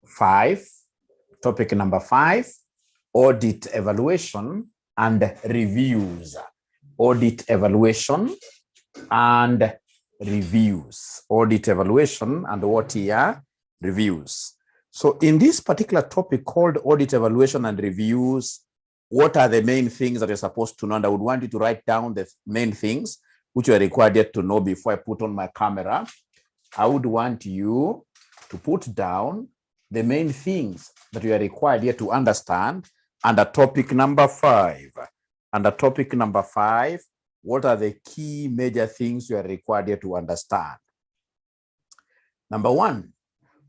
5, topic number 5, audit evaluation and reviews. Audit evaluation and reviews. Audit evaluation and what here? Reviews. So in this particular topic called audit evaluation and reviews, what are the main things that you're supposed to know? And I would want you to write down the main things which you are required to know before I put on my camera. I would want you to put down the main things that you are required here to understand under topic number 5. Under topic number 5, what are the key major things you are required here to understand? Number 1,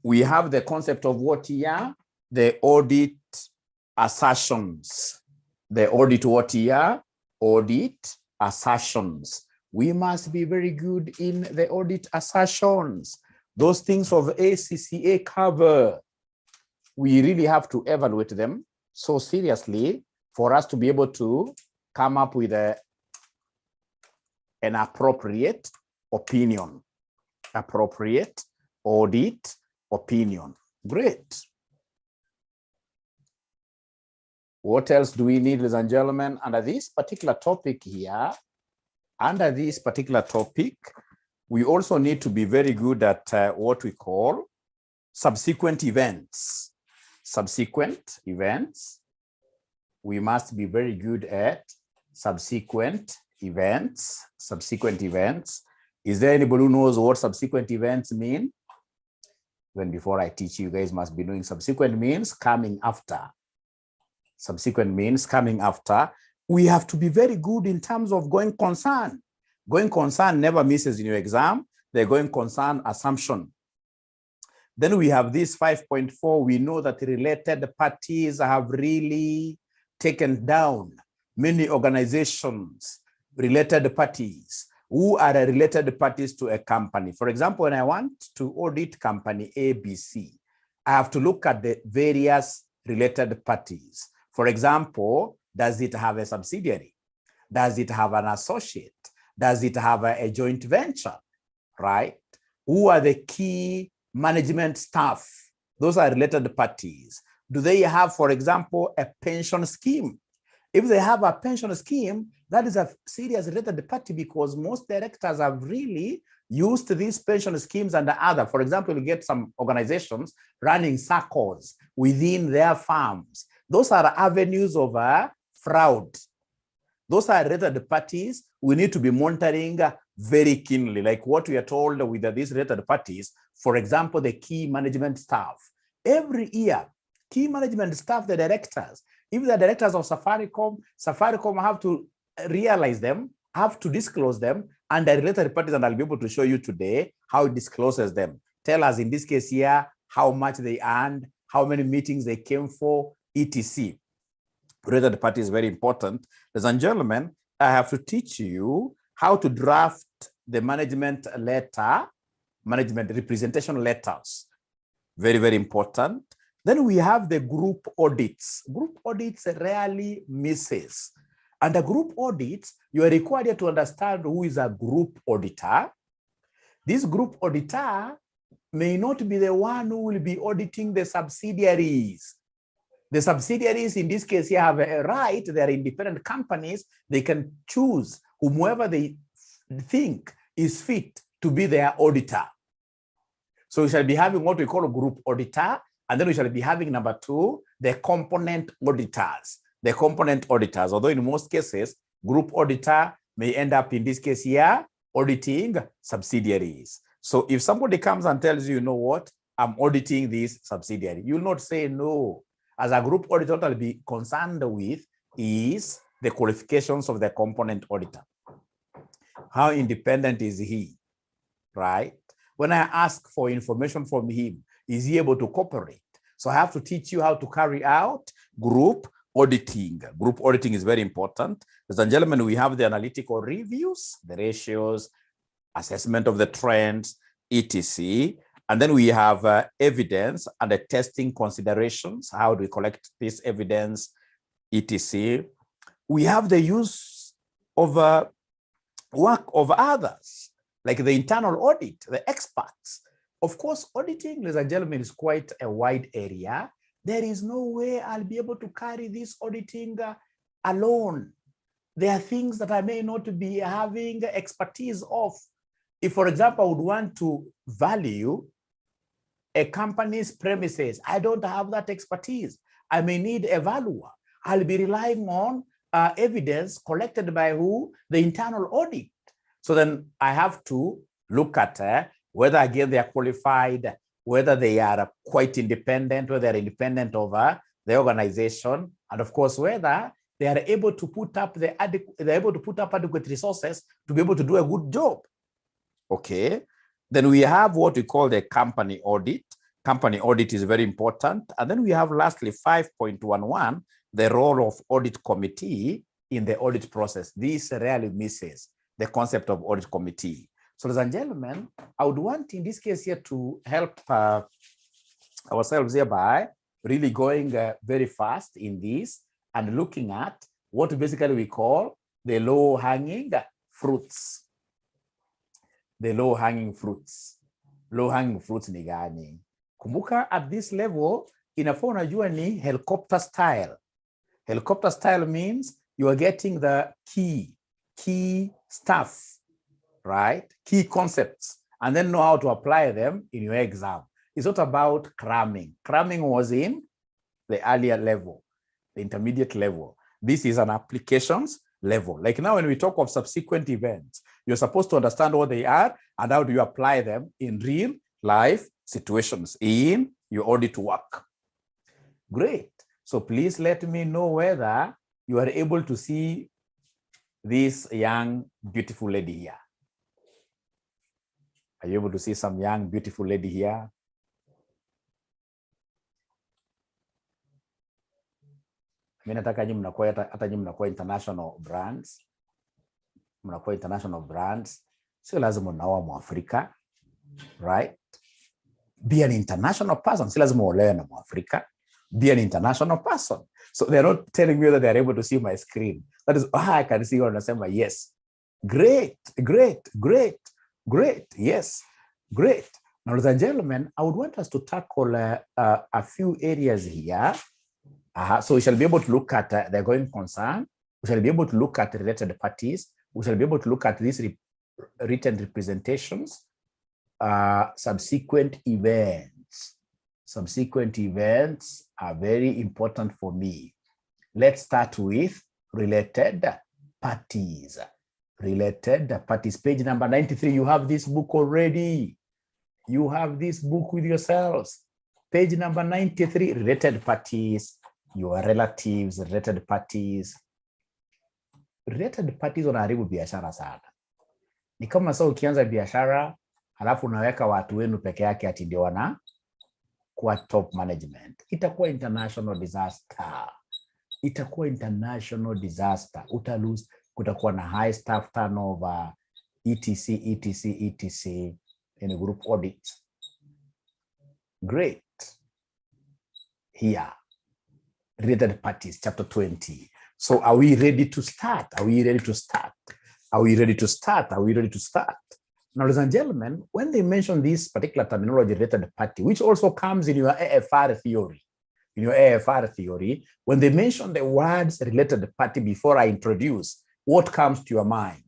we have the concept of what here? The audit assertions. The audit what here? Audit assertions. We must be very good in the audit assertions. Those things of ACCA cover. We really have to evaluate them so seriously for us to be able to come up with an appropriate opinion. Appropriate audit opinion. Great. What else do we need, ladies and gentlemen? Under this particular topic here, we also need to be very good at what we call subsequent events. Subsequent events. We must be very good at subsequent events. Subsequent events. Is there anybody who knows what subsequent events mean? Even before I teach you, guys must be knowing subsequent means coming after. Subsequent means coming after. We have to be very good in terms of going concern. Going concern never misses in your exam. The going concern assumption. Then we have this 5.4. We know that related parties have really taken down many organizations, related parties. Who are related parties to a company? For example, when I want to audit company ABC, I have to look at the various related parties. For example, does it have a subsidiary? Does it have an associate? Does it have a joint venture, right? Who are the key management staff? Those are related parties. Do they have, for example, a pension scheme? If they have a pension scheme, that is a serious related party because most directors have really used these pension schemes and the other. For example, you get some organizations running circles within their firms. Those are avenues of fraud. Those are related parties we need to be monitoring very keenly, like what we are told with these related parties. For example, the key management staff. Every year, key management staff, the directors, if the directors of Safaricom have to realize them, have to disclose them, and the related parties, and I'll be able to show you today how it discloses them. Tell us in this case here, how much they earned, how many meetings they came for, etc. Related party is very important. Ladies and gentlemen, I have to teach you how to draft the management letter, management representation letters. Very, very important. Then we have the group audits. Group audits rarely misses. Under group audits, you are required to understand who is a group auditor. This group auditor may not be the one who will be auditing the subsidiaries. The subsidiaries in this case here have a right, they are independent companies, they can choose whomever they think is fit to be their auditor. So we shall be having what we call a group auditor, and then we shall be having number 2, the component auditors. The component auditors, although in most cases, group auditor may end up in this case here, auditing subsidiaries. So if somebody comes and tells you, you know what, I'm auditing this subsidiary, you'll not say no. As a group auditor, what I'll be concerned with is the qualifications of the component auditor. How independent is he, right? When I ask for information from him, is he able to cooperate? So I have to teach you how to carry out group auditing. Group auditing is very important. Ladies and gentlemen, we have the analytical reviews, the ratios, assessment of the trends, etc. And then we have evidence and the testing considerations. How do we collect this evidence, etc. We have the use of work of others, like the internal audit, the experts. Of course, auditing, ladies and gentlemen, is quite a wide area. There is no way I'll be able to carry this auditing alone. There are things that I may not be having expertise of. If, for example, I would want to value a company's premises, I don't have that expertise. I may need a valuer. I'll be relying on evidence collected by who? The internal audit. So then I have to look at whether, again, they are qualified, whether they are quite independent, whether they're independent of the organization, and of course, whether they are able to put up adequate resources to be able to do a good job. Okay. Then we have what we call the company audit. Company audit is very important. And then we have lastly 5.11, the role of audit committee in the audit process. This rarely misses the concept of audit committee. So ladies and gentlemen, I would want in this case here to help ourselves here by really going very fast in this and looking at what basically we call the low-hanging fruits. The low-hanging fruits. Low-hanging fruits ni gani? Kumbuka at this level, inafaa unajua ni helicopter style. Helicopter style means you are getting the key stuff, right? Key concepts, and then know how to apply them in your exam. It's not about cramming. Cramming was in the earlier level, the intermediate level. This is an applications level. Like now when we talk of subsequent events, you're supposed to understand what they are and how do you apply them in real life situations in your audit work. Great. So please let me know whether you are able to see this young, beautiful lady here. Are you able to see some young, beautiful lady here? Mimi nataka nyinyi mnakuwa hata nyinyi mnakuwa international brands. Mnakuwa international brands. Sio lazima unaoa Mwafrika, right? Be an international person. Sio lazima uolewe na Mwafrika. Be an international person. So they're not telling me that they're able to see my screen. That is, I can see you understand my yes. Great, great, great, great. Yes, great. Now, ladies and gentlemen, I would want us to tackle a few areas here. So we shall be able to look at the going concern. We shall be able to look at related parties. We shall be able to look at these written representations, subsequent events. Subsequent events are very important for me. Let's start with related parties. Related parties, page number 93. You have this book already. You have this book with yourselves. Page number 93, related parties, your relatives, related parties. Related parties wanaharibu biashara sana. Ni kama sasa ukianza biashara, halafu unaweka watu wenu peke yake ati ndio wana kwa top management. Itakuwa international disaster. Itakuwa international disaster. Utalose, kutakuwa na high staff turnover, etc in a group audit. Great. Here, related parties, chapter 20. So are we ready to start? Are we ready to start? Are we ready to start? Are we ready to start? Now, ladies and gentlemen, when they mention this particular terminology, related party, which also comes in your AFR theory, when they mention the words related party before I introduce, what comes to your mind?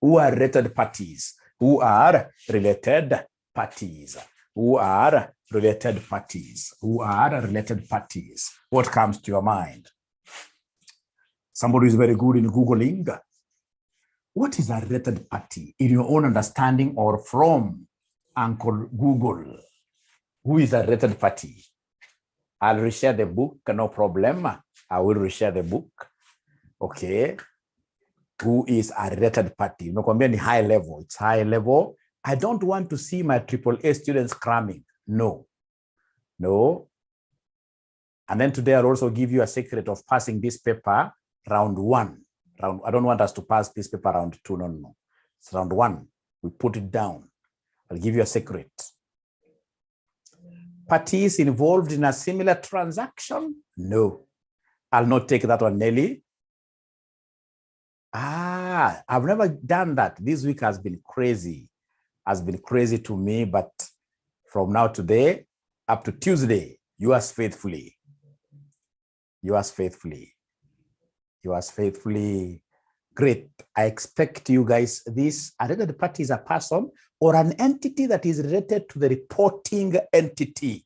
Who are related parties? Who are related parties? Who are related parties? Who are related parties? What comes to your mind? Somebody is very good in Googling. What is a related party in your own understanding or from Uncle Google? Who is a related party? I'll reshare the book, no problem. I will reshare the book. Okay. Who is a related party? Nakwambia ni high level. It's high level. I don't want to see my AAA students cramming. No. No. And then today I'll also give you a secret of passing this paper round 1. I don't want us to pass this paper round 2. No. It's round 1. We put it down. I'll give you a secret. Parties involved in a similar transaction? No. I'll not take that one, Nelly. I've never done that. This week has been crazy. has been crazy to me, but from now today up to Tuesday, yours faithfully, yours faithfully, yours faithfully. Great. I expect you guys, this related party is a person or an entity that is related to the reporting entity.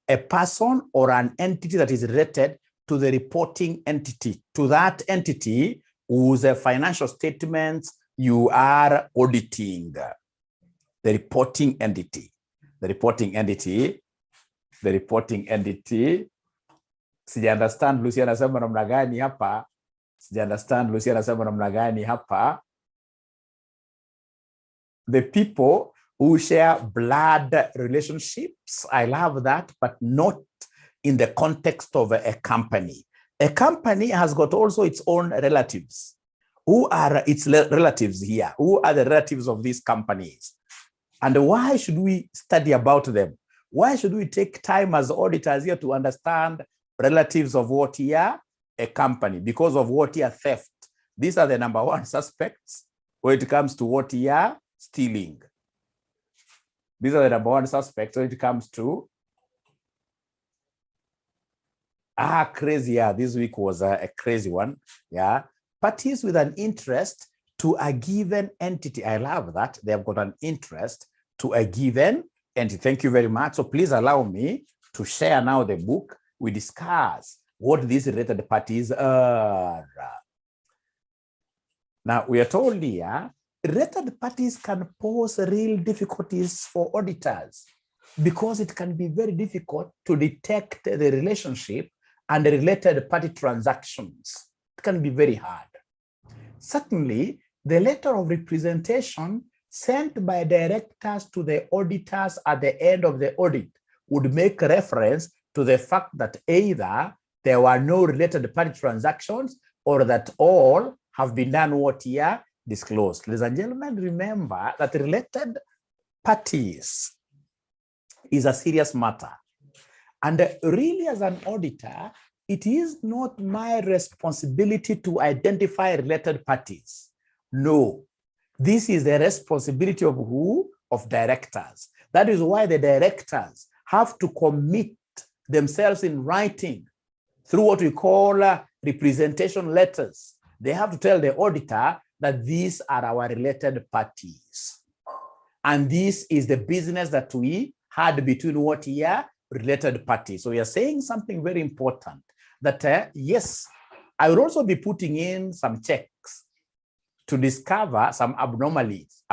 A person or an entity that is related to the reporting entity, to that entity whose financial statements you are auditing. The reporting entity, the reporting entity, the reporting entity. Sija understand Lucy anasema namna gani hapa. Sija understand Lucy anasema namna gani hapa. The people who share blood relationships, I love that, but not in the context of a company. A company has got also its own relatives. Who are its relatives here? Who are the relatives of these companies? And why should we study about them? Why should we take time as auditors here to understand relatives of what here? A company, because of what here? Theft. These are the number one suspects when it comes to what here? Stealing. These are the number one suspects when it comes to crazy. Yeah, this week was a crazy one. Yeah, parties with an interest to a given entity. I love that they have got an interest to a given entity. Thank you very much. So please allow me to share now the book. We discuss what these related parties are. Now we are told here, related parties can pose real difficulties for auditors because it can be very difficult to detect the relationship and the related party transactions. It can be very hard. Certainly, the letter of representation sent by directors to the auditors at the end of the audit would make reference to the fact that either there were no related party transactions or that all have been done what here? Disclosed. Ladies and gentlemen, remember that related parties is a serious matter. And really, as an auditor, it is not my responsibility to identify related parties. No, this is the responsibility of who? Of directors. That is why the directors have to commit themselves in writing through what we call representation letters. They have to tell the auditor that these are our related parties. And this is the business that we had between what here? Related parties. So we are saying something very important, that yes, I would also be putting in some checks to discover some abnormalities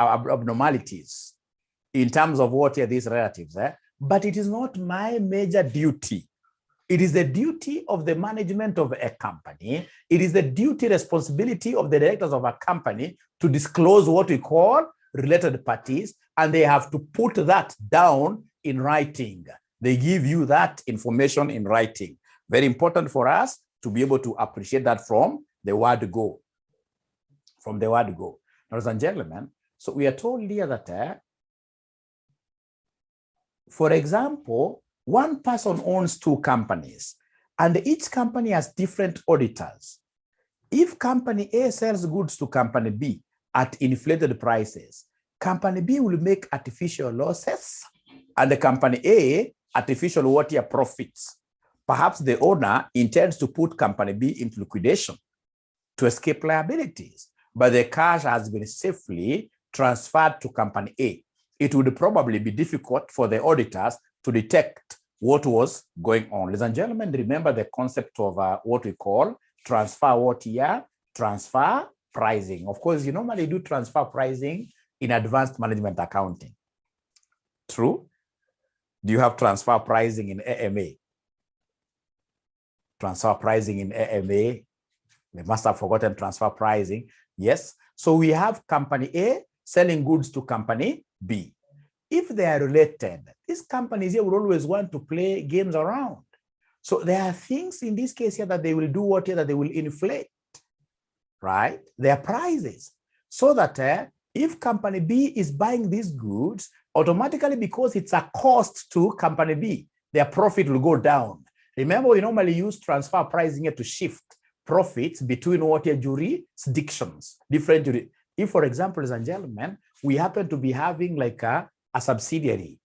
in terms of what are these relatives. But it is not my major duty. It is the duty of the management of a company. It is the duty, responsibility of the directors of a company to disclose what we call related parties, and they have to put that down in writing. They give you that information in writing. Very important for us to be able to appreciate that from the word go. From the word go. Ladies and gentlemen, so we are told here that, for example, one person owns two companies, and each company has different auditors. If company A sells goods to company B at inflated prices, company B will make artificial losses, and the company A artificial what-year profits. Perhaps the owner intends to put company B into liquidation to escape liabilities, but the cash has been safely transferred to company A. It would probably be difficult for the auditors to detect what was going on. Ladies and gentlemen, remember the concept of what we call transfer what-year? Transfer pricing. Of course, you normally do transfer pricing in advanced management accounting. True? Do you have transfer pricing in AMA? Transfer pricing in AMA. They must have forgotten transfer pricing. Yes. So we have company A selling goods to company B. If they are related, these companies here will always want to play games around. So there are things in this case here that they will do what here, that they will inflate, right? Their prices. So that if company B is buying these goods, automatically, because it's a cost to company B, their profit will go down. Remember, we normally use transfer pricing here to shift profits between what here jurisdictions, different jurisdictions. If, for example, ladies and gentlemen, we happen to be having like a subsidiary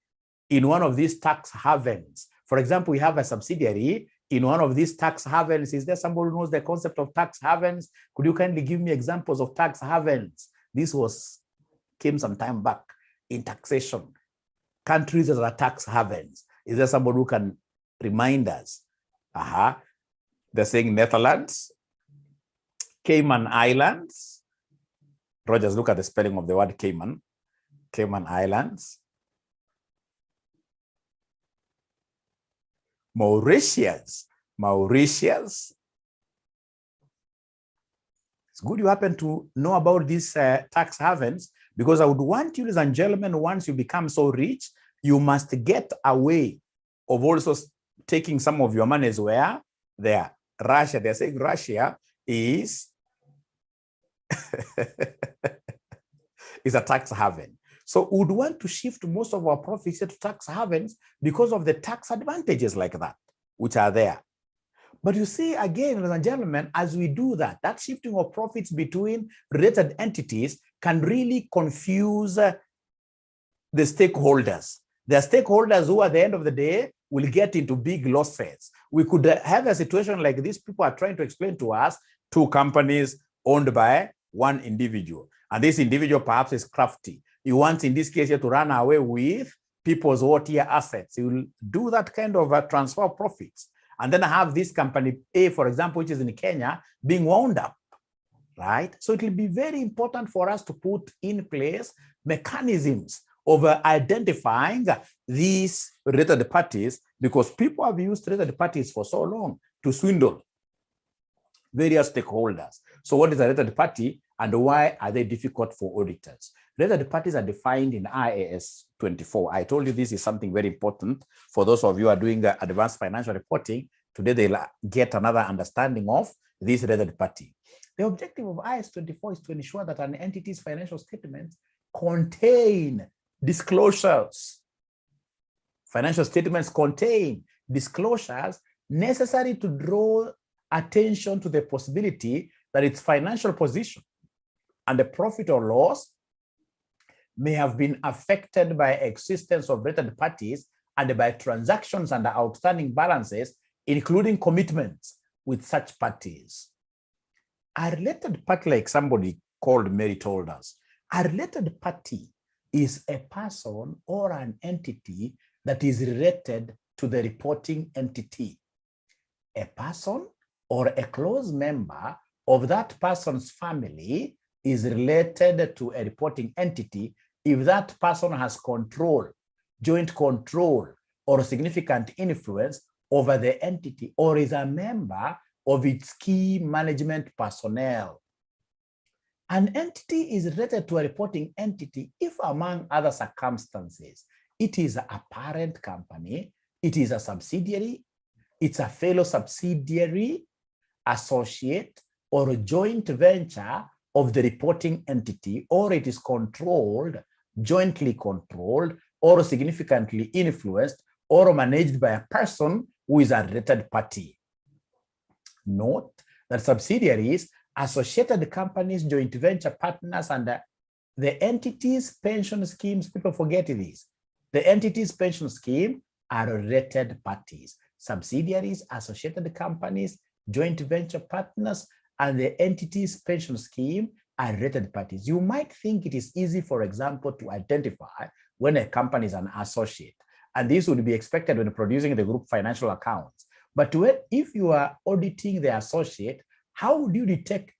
in one of these tax havens. For example, we have a subsidiary in one of these tax havens. Is there somebody who knows the concept of tax havens? Could you kindly give me examples of tax havens? This came some time back in taxation. Countries that are tax havens. Is there somebody who can remind us? They're saying Netherlands, Cayman Islands. Rogers, look at the spelling of the word Cayman. Cayman Islands. Mauritius. Mauritius. It's good you happen to know about these tax havens, because I would want you, ladies and gentlemen, once you become so rich, you must get away of also taking some of your monies where they are. Russia, they're saying Russia is is a tax haven. So we would want to shift most of our profits to tax havens because of the tax advantages like that, which are there. But you see, again, ladies and gentlemen, as we do that, that shifting of profits between related entities can really confuse the stakeholders. The stakeholders who at the end of the day will get into big losses. We could have a situation like this. People are trying to explain to us two companies owned by one individual. And this individual perhaps is crafty. He wants, in this case, here to run away with people's assets. He will do that kind of a transfer of profits. And then I have this company A, for example, which is in Kenya, being wound up, right? So it will be very important for us to put in place mechanisms of identifying these related parties, because people have used related parties for so long to swindle various stakeholders. So what is a related party and why are they difficult for auditors? Related parties are defined in IAS 24. I told you this is something very important for those of you who are doing advanced financial reporting. Today they'll get another understanding of this related party. The objective of IAS 24 is to ensure that an entity's financial statements contain disclosures. Financial statements contain disclosures necessary to draw attention to the possibility that its financial position and the profit or loss may have been affected by existence of related parties and by transactions and outstanding balances, including commitments with such parties. A related party, like somebody called Mary told us, a related party is a person or an entity that is related to the reporting entity. A person or a close member of that person's family is related to a reporting entity if that person has control, joint control, or significant influence over the entity, or is a member of its key management personnel. An entity is related to a reporting entity if, among other circumstances, it is a parent company, it is a subsidiary, it's a fellow subsidiary, associate, or a joint venture of the reporting entity, or it is controlled, jointly controlled, or significantly influenced, or managed by a person who is a related party. Note that subsidiaries, associated companies, joint venture partners, and the entity's pension schemes, people forget this. The entity's pension scheme are related parties. Subsidiaries, associated companies, joint venture partners, and the entity's pension scheme are related parties. You might think it is easy, for example, to identify when a company is an associate. And this would be expected when producing the group financial accounts. But if you are auditing the associate, how would you detect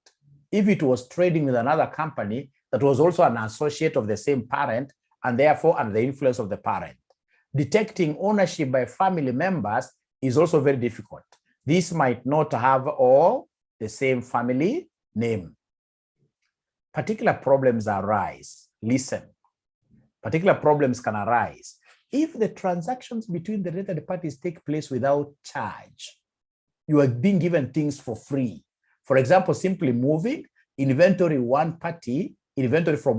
if it was trading with another company that was also an associate of the same parent and therefore under the influence of the parent? Detecting ownership by family members is also very difficult. This might not have all the same family name. Particular problems arise. Listen, particular problems can arise if the transactions between the related parties take place without charge. You are being given things for free. For example, simply moving inventory from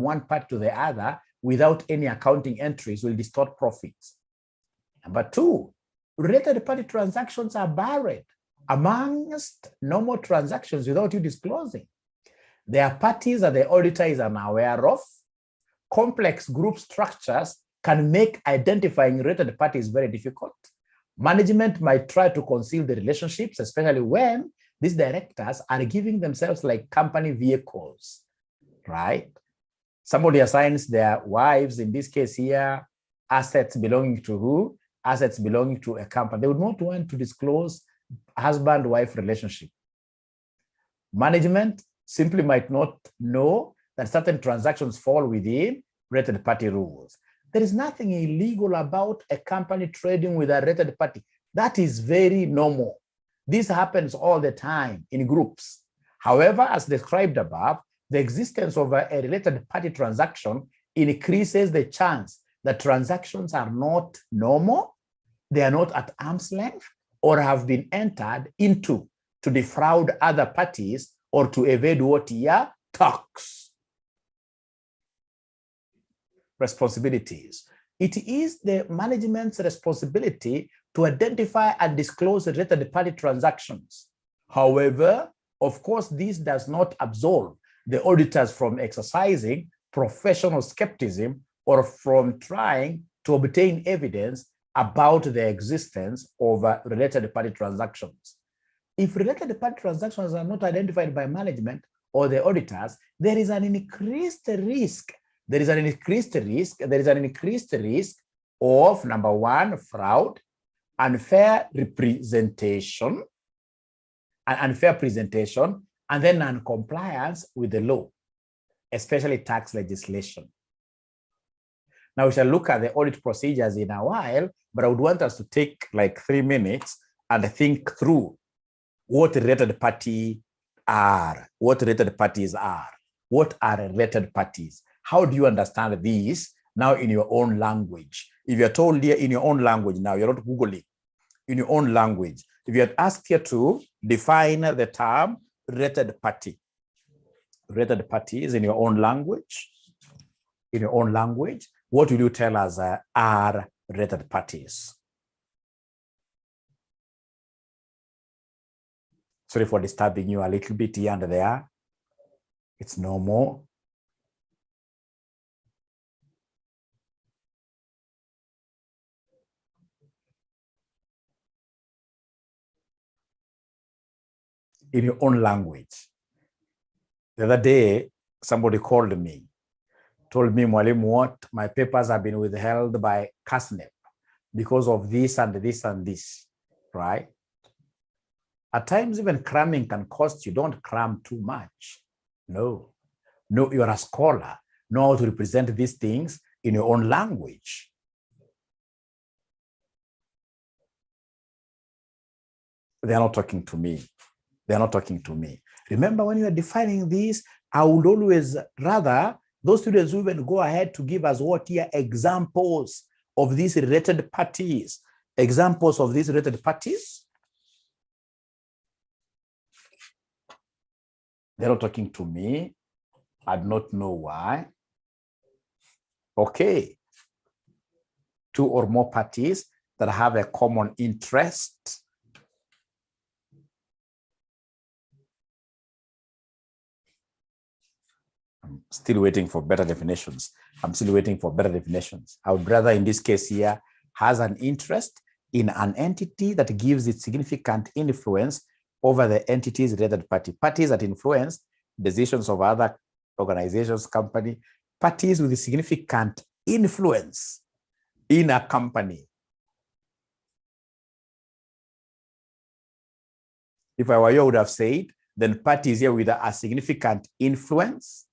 one party to the other without any accounting entries will distort profits. Number two, related party transactions are buried amongst normal transactions without you disclosing. There are parties that the auditor is unaware of, complex group structures can make identifying related parties very difficult. Management might try to conceal the relationships, especially when these directors are giving themselves like company vehicles, right? Somebody assigns their wives, in this case here, assets belonging to who? Assets belonging to a company. They would not want to disclose husband-wife relationship. Management simply might not know that certain transactions fall within related party rules. There is nothing illegal about a company trading with a related party. That is very normal. This happens all the time in groups. However, as described above, the existence of a related party transaction increases the chance that transactions are not normal, they are not at arm's length, or have been entered into to defraud other parties or to evade what here? Tax. Responsibilities. It is the management's responsibility to identify and disclose related party transactions. However, of course, this does not absolve the auditors from exercising professional skepticism or from trying to obtain evidence about the existence of related party transactions. If related party transactions are not identified by management or the auditors, there is an increased risk. There is an increased risk of, number one, fraud, unfair presentation, and then non-compliance with the law, especially tax legislation. Now we shall look at the audit procedures in a while, but I would want us to take like 3 minutes and think through what related parties are. What related parties are? What are related parties? How do you understand these now in your own language? If you're told here in your own language now, you're not Googling, in your own language. If you're asked here to define the term related party is in your own language, what will you tell us are related parties? Sorry for disturbing you a little bit here and there. It's normal. In your own language. The other day, somebody called me, told me, Mwalimu, what? My papers have been withheld by CASNEP because of this and this and this, right? At times, even cramming can cost you. Don't cram too much. No, you're a scholar. Know how to represent these things in your own language. They're not talking to me. They're not talking to me. Remember, when you are defining this, I would always rather those students who even go ahead to give us what here examples of these related parties. Examples of these related parties. They're not talking to me. I do not know why. Okay. 2 or more parties that have a common interest. I'm still waiting for better definitions. I would rather, in this case here, has an interest in an entity that gives it significant influence over the entity's related party. Parties that influence decisions of other organizations, company, parties with significant influence in a company. If I were you, I would have said, then parties here with a significant influence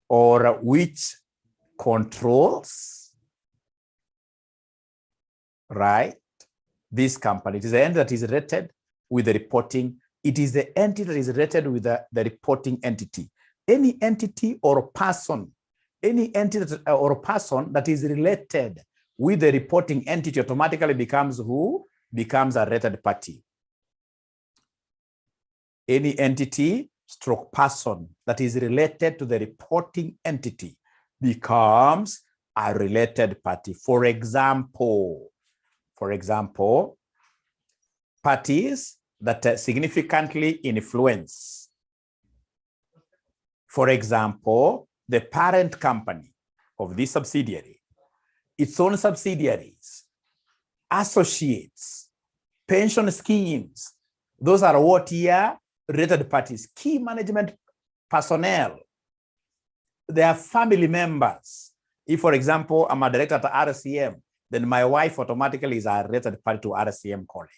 or which controls, right, this company. It is the entity that is rated with the reporting. It is the entity that is rated with the reporting entity. Any entity or person, that is related with the reporting entity automatically becomes who? Becomes a rated party. Any entity stroke person that is related to the reporting entity becomes a related party. For example, parties that significantly influence. For example, the parent company of this subsidiary, its own subsidiaries, associates, pension schemes. Those are what here? Related parties, key management personnel, their family members. If, for example, I'm a director at RCM, then my wife automatically is a related party to RCM College.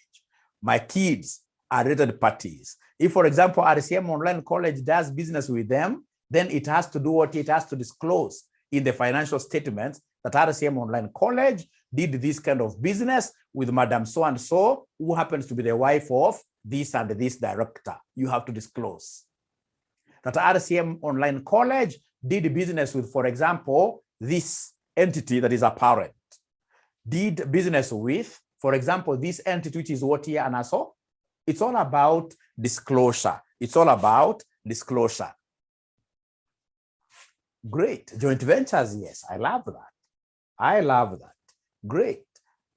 My kids are related parties. If, for example, RCM Online College does business with them, then it has to do what it has to disclose in the financial statements that RCM Online College did this kind of business with Madam so-and-so, who happens to be the wife of this and this director. You have to disclose that RCM Online College did business with, for example, this entity that is a parent, did business with, for example, this entity, which is what here and so. It's all about disclosure. It's all about disclosure. Great. Joint ventures, yes, I love that. I love that. Great.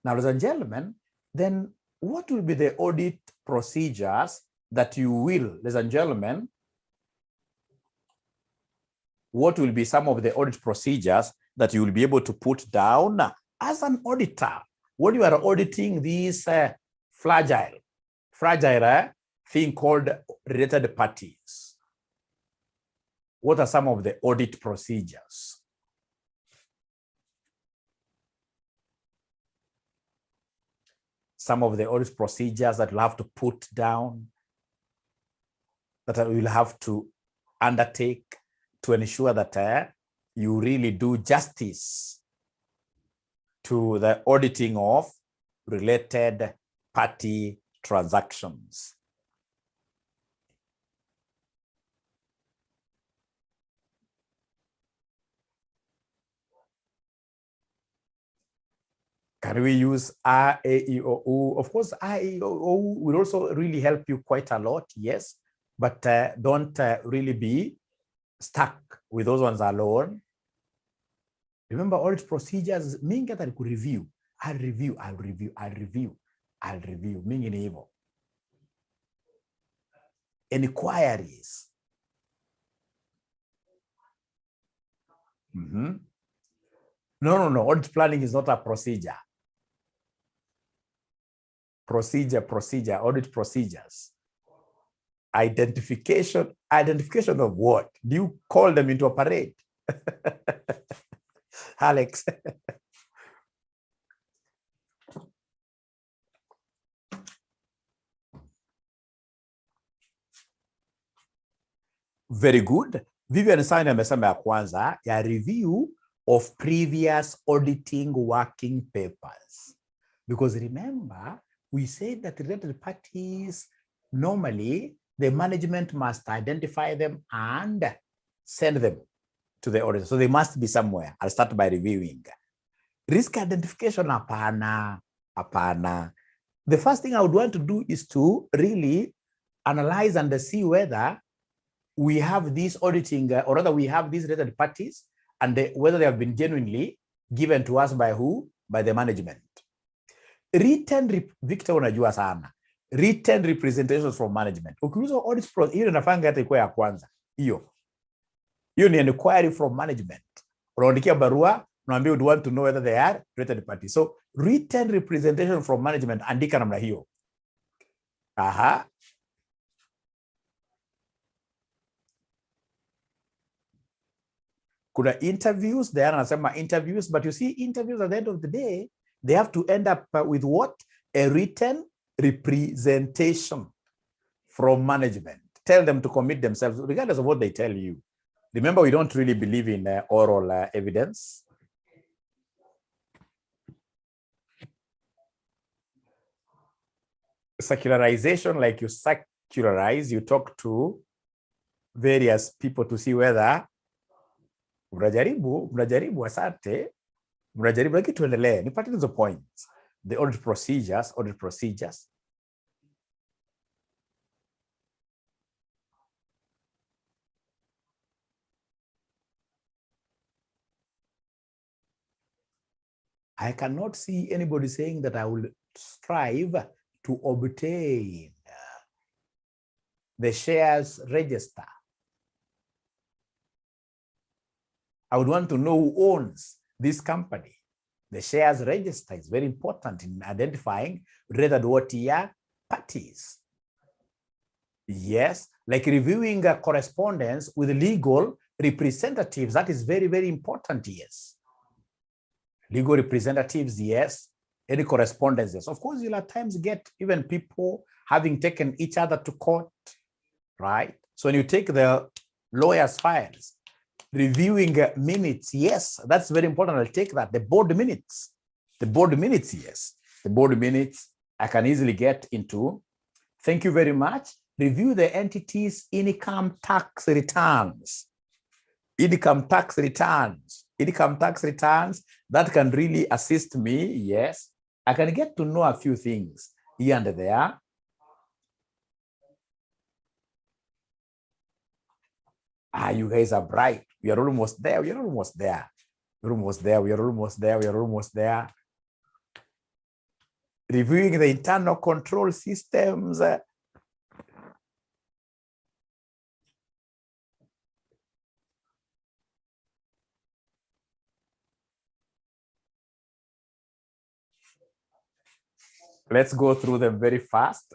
Now, ladies and gentlemen, then what will be the audit procedures that you will, ladies and gentlemen, what will be some of the audit procedures that you will be able to put down as an auditor when you are auditing this fragile thing called related parties? What are some of the audit procedures? Some of the audit procedures that you'll have to put down, that you'll have to undertake to ensure that you really do justice to the auditing of related party transactions. Can we use IAEOO? Of course, IAEOO will also really help you quite a lot, yes, but don't really be stuck with those ones alone. Remember, audit procedures, mingi hata ni review. I'll review. Mingi ni hivyo. Inquiries. No. Audit planning is not a procedure. Audit procedures. Identification of what? Do you call them into a parade? Alex. Very good. Vivian Sani amesema ya kwanza ya review of previous auditing working papers. Because remember, we said that related parties, normally the management must identify them and send them to the auditor. So they must be somewhere. I'll start by reviewing. Risk identification, apana. The first thing I would want to do is to really analyze and see whether we have these auditing, or rather we have these related parties, and whether they have been genuinely given to us by who? By the management. Victor unajua sana. Written representations from management. Ukiuliza audit process, hiyo inafanga hata ikuwa ya kwanza. Hiyo ni inquiry from management. Unaandikia barua, unaambia you want to know whether they are related parties. So written representation from management, andika namna hiyo. Aha. Kuna interviews, Diana anasema interviews, but you see interviews at the end of the day, they have to end up with what? A written representation from management. Tell them to commit themselves, regardless of what they tell you. Remember, we don't really believe in oral evidence. Circularization, like you circularize, you talk to various people to see whether mnajaribu asante, mnajaribu, lakini tuendelee. Nipate hizo points. The audit procedures. I cannot see anybody saying that I will strive to obtain the shares register. I would want to know who owns this company. The shares register is very important in identifying related water parties. Yes, like reviewing a correspondence with legal representatives. That is very, very important. Yes. Legal representatives, yes. Any correspondence, yes. Of course, you'll at times get even people having taken each other to court, right? So when you take the lawyer's files, reviewing minutes, yes, that's very important. I'll take that. The board minutes, yes. The board minutes, I can easily get into. Thank you very much. Review the entity's income tax returns. Income tax returns, that can really assist me, yes. I can get to know a few things here and there. You guys are bright. We are almost there. We are almost there. We're almost there. We are almost there. We are almost there. Reviewing the internal control systems. Let's go through them very fast.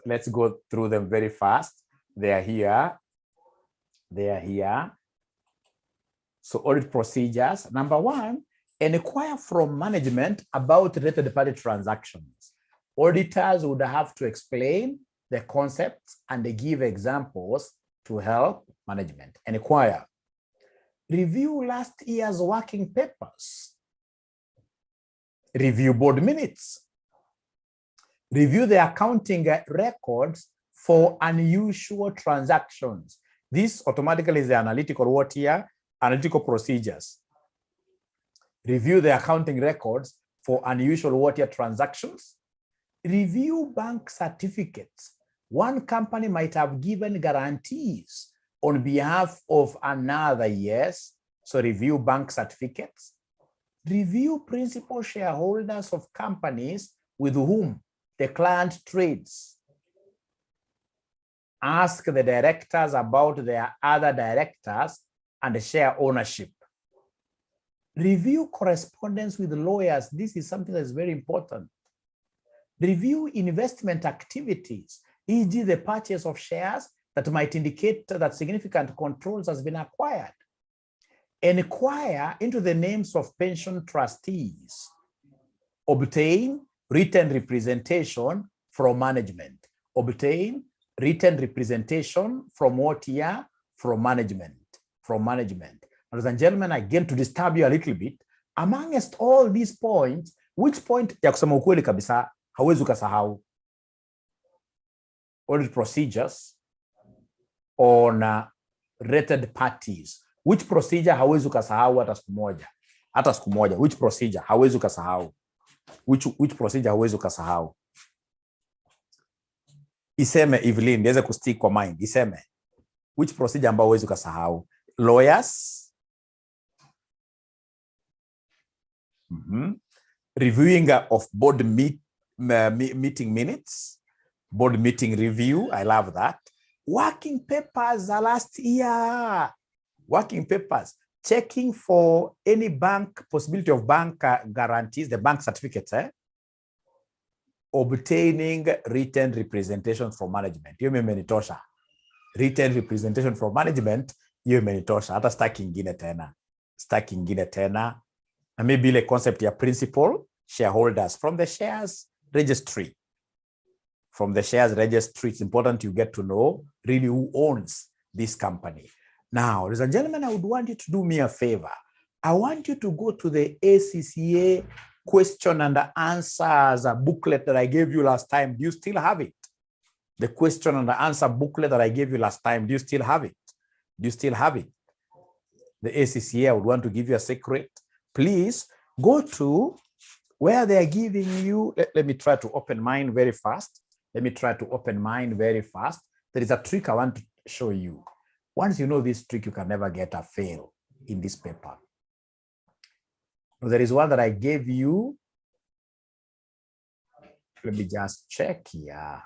They are here. So audit procedures. Number one, inquire from management about related party transactions. Auditors would have to explain the concepts and they give examples to help management. Inquire. Review last year's working papers. Review board minutes. Review the accounting records for unusual transactions. This automatically is the analytical procedures. Review the accounting records for unusual water transactions. Review bank certificates. One company might have given guarantees on behalf of another, yes. So review bank certificates. Review principal shareholders of companies with whom the client trades. Ask the directors about their other directors and share ownership. Review correspondence with lawyers. This is something that's very important. Review investment activities, e.g. the purchase of shares that might indicate that significant controls has been acquired. Inquire into the names of pension trustees. Obtain written representation from management. Obtain written representation from what here? From management. Ladies and gentlemen, again, to disturb you a little bit, amongst all these points, which point ya kusema ukweli kabisa hauwezi ukasahau? Audit procedures on related parties. Which procedure hauwezi ukasahau hata siku moja? Which procedure hauwezi ukasahau? Which procedure hauwezi ukasahau? Iseme Evelyn, niweze kustick kwa mind. Iseme which procedure ambao hauwezi ukasahau? Lawyers. Reviewing of board meeting minutes. Board meeting review. I love that. Working papers last year. Working papers. Checking for any bank, possibility of bank guarantees, the bank certificates. Obtaining written representation from management. Hiyo imenitosha. Written representation from management, hiyo imenitosha. Hata staki ingine tena. Na maybe ile concept ya principal shareholders from the shares registry. From the shares registry, it's important you get to know really who owns this company. Now, ladies and gentlemen, I would want you to do me a favor. I want you to go to the ACCA question and answers booklet that I gave you last time. Do you still have it? The question and answer booklet that I gave you last time, do you still have it? The ACCA, I would want to give you a secret. Please go to where they are giving you. Let me try to open mine very fast. There is a trick I want to show you. Once you know this trick, you can never get a fail in this paper. There is one that I gave you. Let me just check here.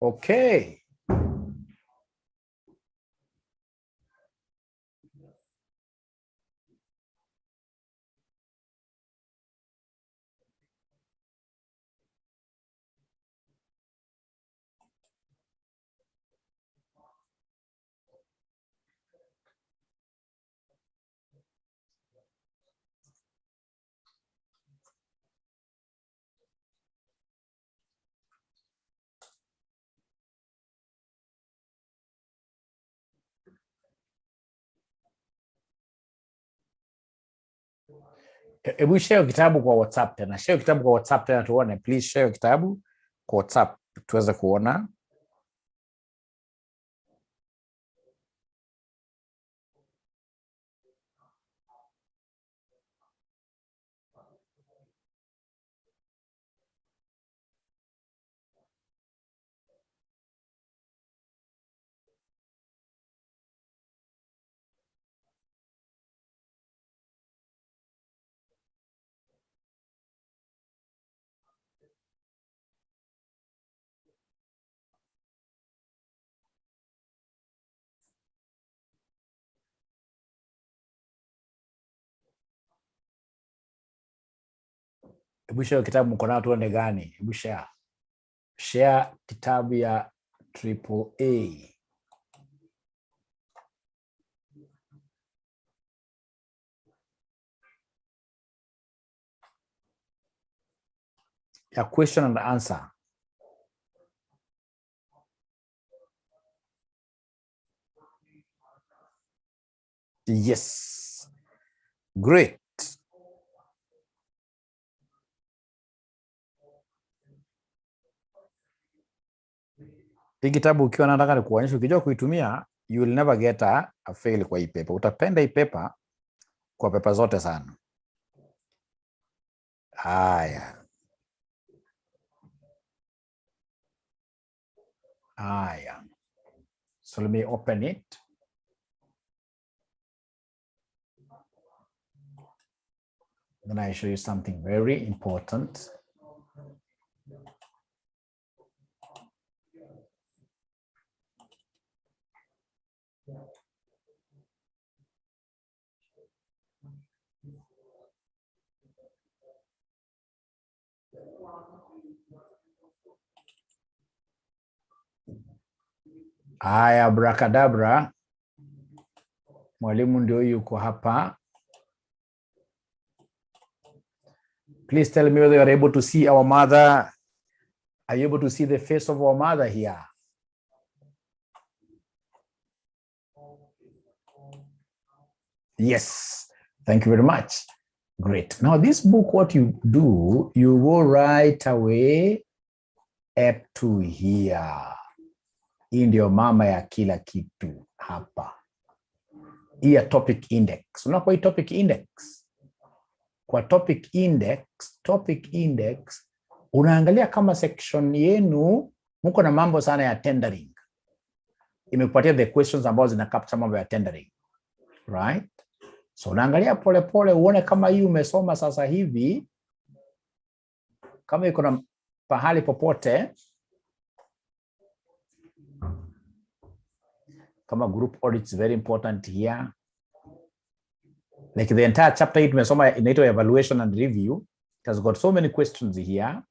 Okay. Hebu share kitabu kwa WhatsApp tena. Share kitabu kwa WhatsApp tena tuone. Please share kitabu kwa WhatsApp tuweze kuona. Hebu share kitabu mko nao tuone gani. Hebu share. Share kitabu ya AAA. Ya question and answer. Yes. Great. Hii kitabu ukiwa nataka nikuonyesha, ukijua kuitumia, you will never get a fail kwa hii paper. Utapenda hii paper kwa paper zote sana. Haya. Haya. So let me open it. Then I show you something very important. Haya, abracadabra. Mwalimu ndio yuko hapa. Please tell me whether you are able to see our mother. Are you able to see the face of our mother here? Yes. Thank you very much. Great. Now this book, what you do, you go right away up to here. Hii ndio mama ya kila kitu hapa. Hii ya topic index. Unapo hii topic index. Kwa topic index, unaangalia kama section yenu mko na mambo sana ya tendering. Imekupatia the questions ambazo zina capture mambo ya tendering. Right? So unaangalia pole pole uone kama hii umesoma sasa hivi, kama iko na pahali popote kama group audit is very important here. Like the entire chapter hii tumesoma inaitwa evaluation and review. It has got so many questions here.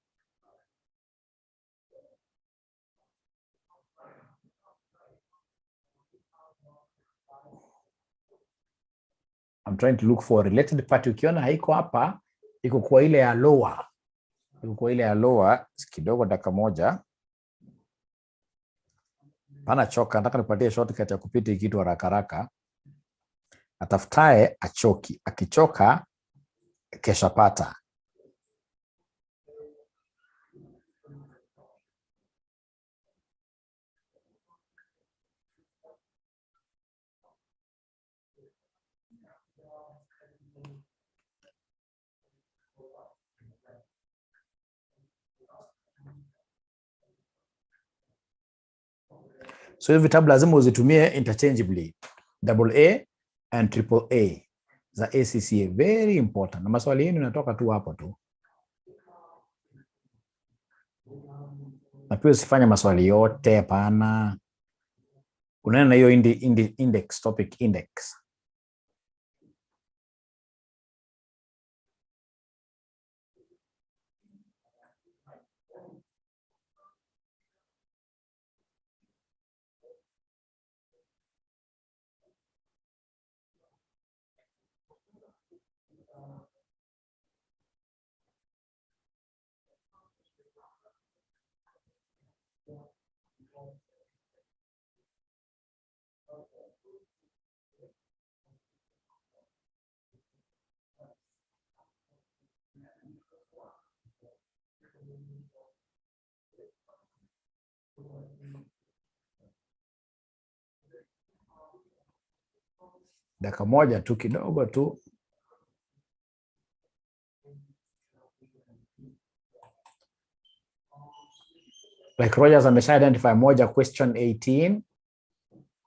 I'm trying to look for a related party. Ukiona haiko hapa, iko kwa ile ya lower. Iko kwa ile ya lower, kidogo dakika moja. Pana choka, nataka nipatie shortcut ya kupita kitu haraka haraka. Atafutae achoki, akichoka kesha pata. So hivi vitabu lazima uzitumie interchangeably. AA and AAA za ACCA, very important. Na maswali yenu yanatoka tu hapo tu. Na pia usifanye maswali yote, hapana. Unaenda na hiyo index, topic index. Dakika moja tu kidogo tu. Like Rogers amesha identify moja question 18.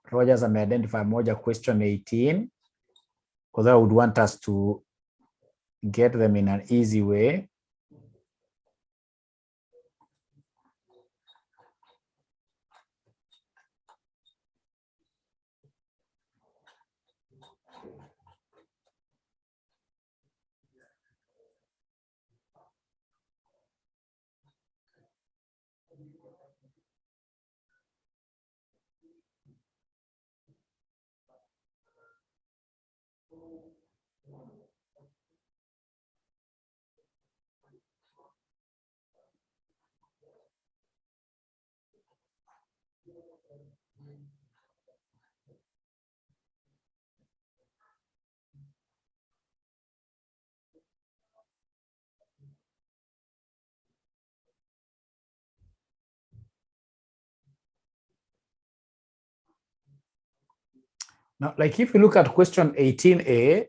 Rogers ame-identify moja question 18. Because I would want us to get them in an easy way. Now, like if you look at question 18A,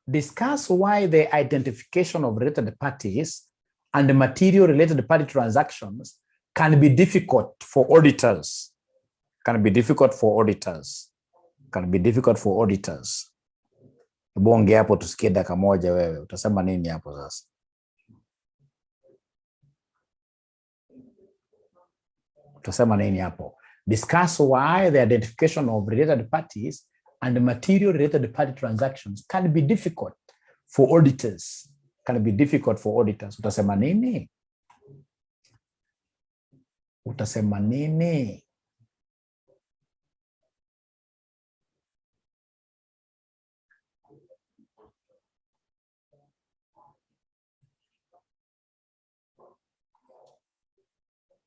discuss why the identification of related parties and the material related party transactions can be difficult for auditors. Bonge hapo tusikie dakika moja wewe. Utasema nini hapo sasa? Utasema nini hapo? Discuss why the identification of related parties and the material related party transactions can be difficult for auditors. Utasema nini?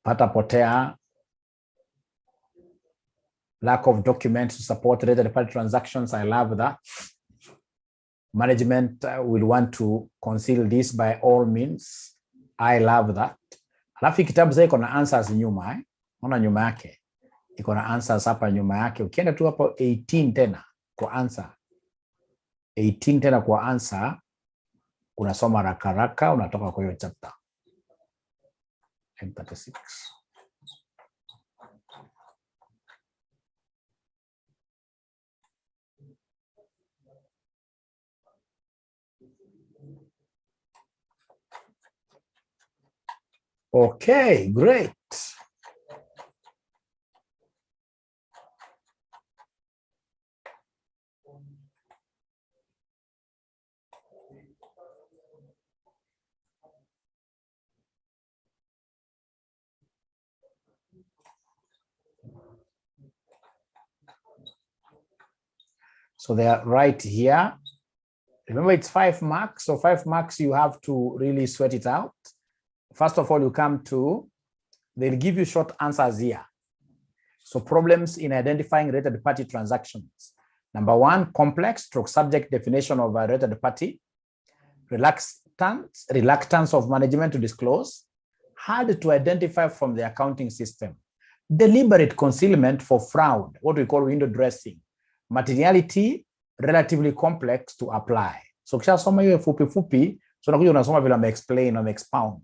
Pata potea. Lack of documents to support related party transactions. I love that. Management will want to conceal this by all means. I love that. Alafu kitabu sasa iko na answers nyuma, Unaona nyuma yake. Iko na answers hapa nyuma yake. Ukienda tu hapo 18 tena kwa answer. 18 tena kwa answer, unasoma haraka unatoka kwa hiyo chapter. 36. Okay, great. So they are right here. Remember, it's 5 marks. So 5 marks, you have to really sweat it out. First of all, you come to, they'll give you short answers here. So problems in identifying related party transactions. Number 1, complex stroke subject definition of a related party. Reluctance of management to disclose. Hard to identify from the accounting system. Deliberate concealment for fraud, what we call window dressing. Materiality, relatively complex to apply. So kisha soma hiyo fupi, so nakuja unasoma vile explain or expound.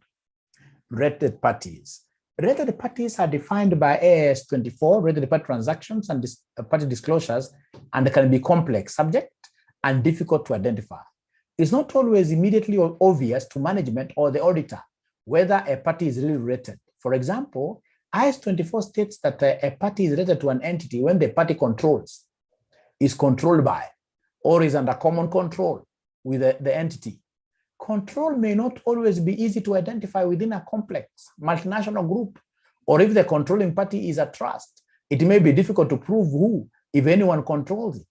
Related parties. Related parties are defined by AS 24, related party transactions and party disclosures, and can be complex subject and difficult to identify. It's not always immediately obvious to management or the auditor whether a party is really related. For example, IS-24 states that a party is related to an entity when the party controls, is controlled by, or is under common control with the entity. Control may not always be easy to identify within a complex multinational group, or if the controlling party is a trust, it may be difficult to prove who, if anyone, controls it.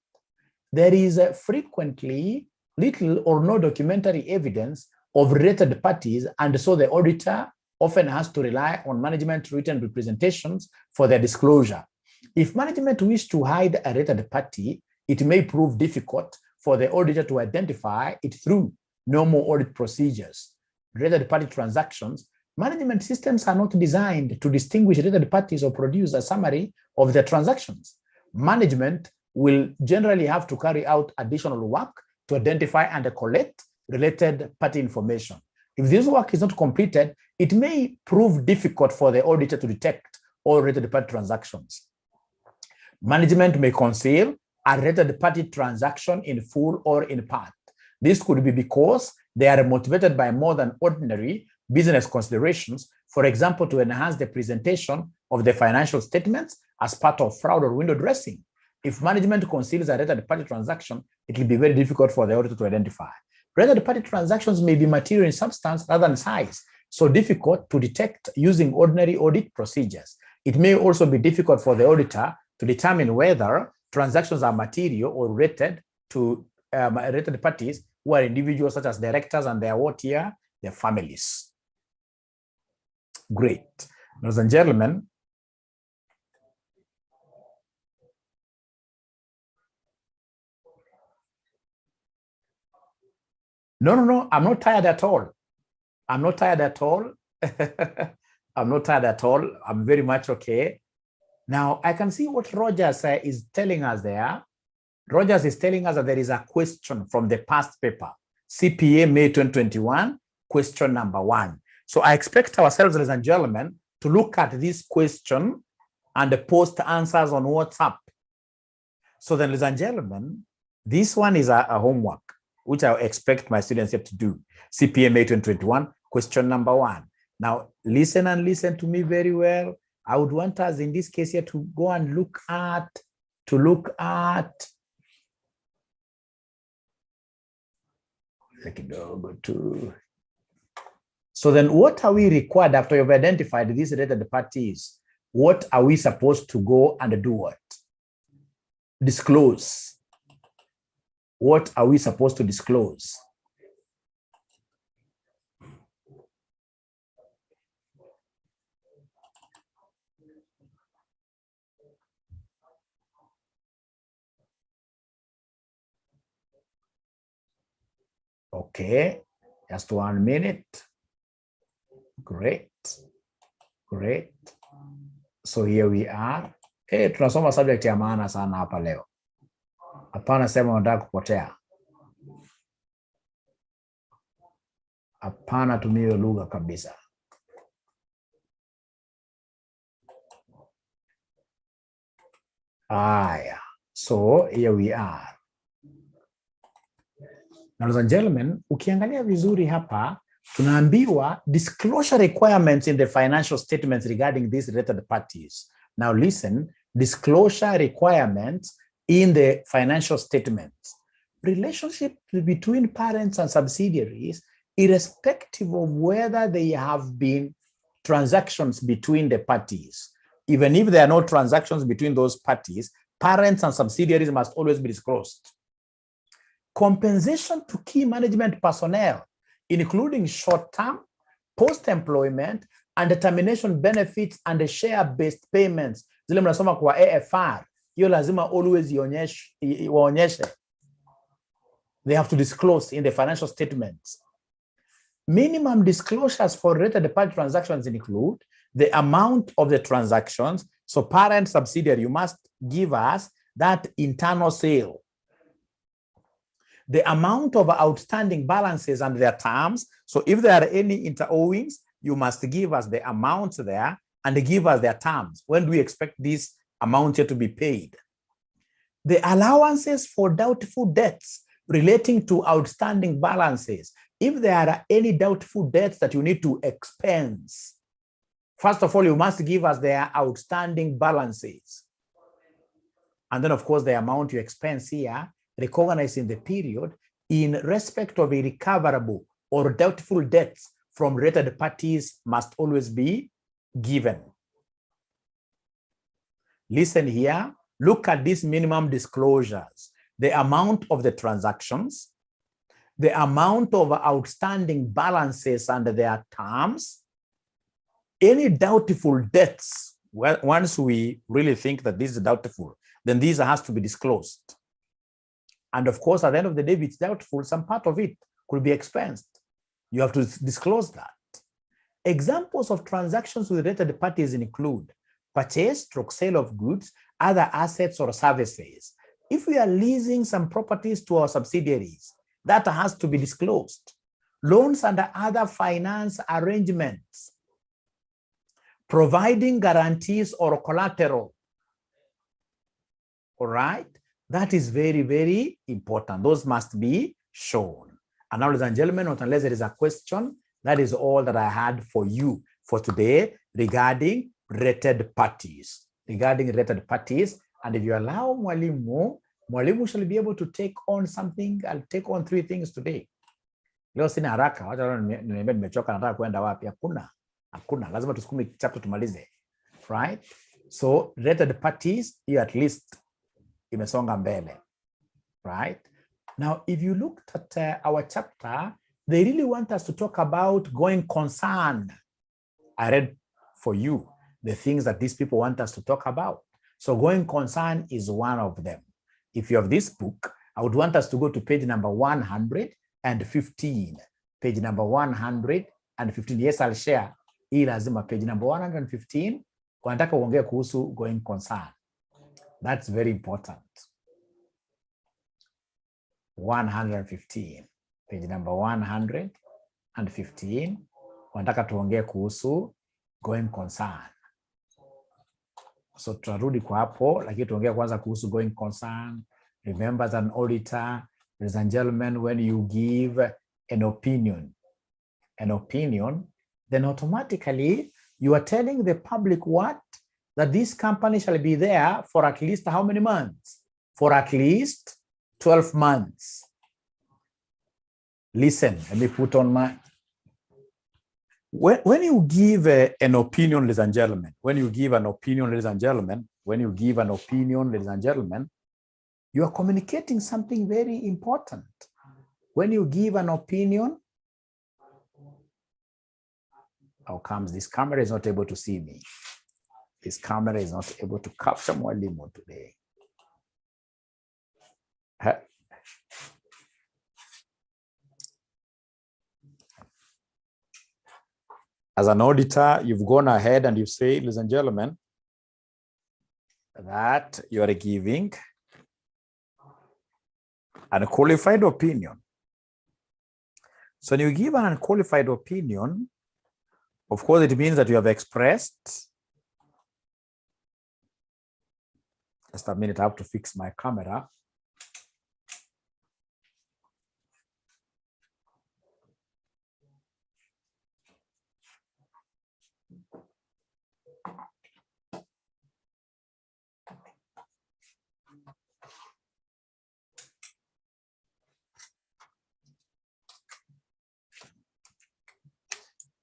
There is frequently little or no documentary evidence of related parties, and so the auditor often has to rely on management written representations for their disclosure. If management wishes to hide a related party, it may prove difficult for the auditor to identify it through normal audit procedures. Related party transactions, management systems are not designed to distinguish related parties or produce a summary of their transactions. Management will generally have to carry out additional work to identify and collect related party information. If this work is not completed, it may prove difficult for the auditor to detect all related party transactions. Management may conceal a related party transaction in full or in part. This could be because they are motivated by more than ordinary business considerations, for example, to enhance the presentation of the financial statements as part of fraud or window dressing. If management conceals a related party transaction, it will be very difficult for the auditor to identify. Related party transactions may be material in substance rather than size, so difficult to detect using ordinary audit procedures. It may also be difficult for the auditor to determine whether transactions are material or related to related parties who are individuals such as directors and their what here, their families. Great. Ladies and gentlemen, no, I'm not tired at all. I'm not tired at all. I'm not tired at all. I'm very much okay. Now, I can see what Rogers is telling us there. Rogers is telling us that there is a question from the past paper, CPA May 2021, question number 1. So I expect ourselves, ladies and gentlemen, to look at this question and post answers on WhatsApp. So then, ladies and gentlemen, this one is a homework, which I expect my students here to do. CPA May 2021, question number 1. Now, listen and listen to me very well. I would want us in this case here to go and look at, so then what are we required after you've identified these related parties? What are we supposed to go and do what? Disclose. What are we supposed to disclose? Okay, just 1 minute. Great. So here we are. Tunasoma subject ya maana sana hapa leo. Hapana sema unataka kupotea. Hapana tumie lugha kabisa. So here we are. Now, ladies and gentlemen, ukiangalia vizuri hapa, tunaambiwa disclosure requirements in the financial statements regarding these related parties. Now listen, disclosure requirements in the financial statements. Relationship between parents and subsidiaries, irrespective of whether they have been transactions between the parties. Even if there are no transactions between those parties, parents and subsidiaries must always be disclosed. Compensation to key management personnel, including short-term, post-employment, and termination benefits and share-based payments. Zile mnasoma kwa AFR, hiyo lazima always ionyeshe. They have to disclose in the financial statements. Minimum disclosures for related party transactions include the amount of the transactions. So parent subsidiary, you must give us that internal sale. The amount of outstanding balances and their terms. So if there are any inter-owings, you must give us the amounts there and give us their terms. When do we expect this amount here to be paid? The allowances for doubtful debts relating to outstanding balances. if there are any doubtful debts that you need to expense, first of all, you must give us their outstanding balances. And then, of course, the amount you expense here, recognized in the period in respect of a recoverable or doubtful debts from related parties must always be given. Listen here, look at these minimum disclosures, the amount of the transactions, the amount of outstanding balances under their terms, any doubtful debts. Well, once we really think that this is doubtful, then these has to be disclosed. And of course, at the end of the day, if it's doubtful, some part of it could be expensed. You have to disclose that. Examples of transactions with related parties include purchase, stroke sale of goods, other assets or services. If we are leasing some properties to our subsidiaries, that has to be disclosed. Loans and other finance arrangements, providing guarantees or collateral. All right, that is very, very important. Those must be shown. And now, ladies and gentlemen, unless there is a question, that is all that I had for you for today regarding related parties. Regarding related parties, and if you allow Mwalimu shall be able to take on something. I'll take on 3 things today. Leo sina haraka, wacha nimechoka, nataka kwenda wapi? Hakuna, lazima tusukume chapter tumalize. Right? So related parties, you at least imesonga mbele. Right? Now, if you looked at our chapter, they really want us to talk about going concern. I read for you the things that these people want us to talk about. So going concern is one of them. If you have this book, I would want us to go to page number 115. Page number 115. Yes, I'll share. Hii lazima page number 115. Kwa nataka uongee kuhusu going concern. That's very important. 115. Page number 115. Kwa nataka tuongee kuhusu going concern. So tutarudi kwa hapo, lakini tuongea kwanza kuhusu going concern. Remember, as an auditor, ladies and gentlemen, when you give an opinion, then automatically you are telling the public what? That this company shall be there for at least how many months? For at least 12 months. Listen, let me put on my... When you give an opinion, ladies and gentlemen, you are communicating something very important. When you give an opinion, how comes this camera is not able to see me? This camera is not able to capture Mwalimu today. As an auditor, you've gone ahead and you say, ladies and gentlemen, that you are giving an unqualified opinion. So when you give an unqualified opinion, of course, it means that you have expressed. Just a minute, I have to fix my camera.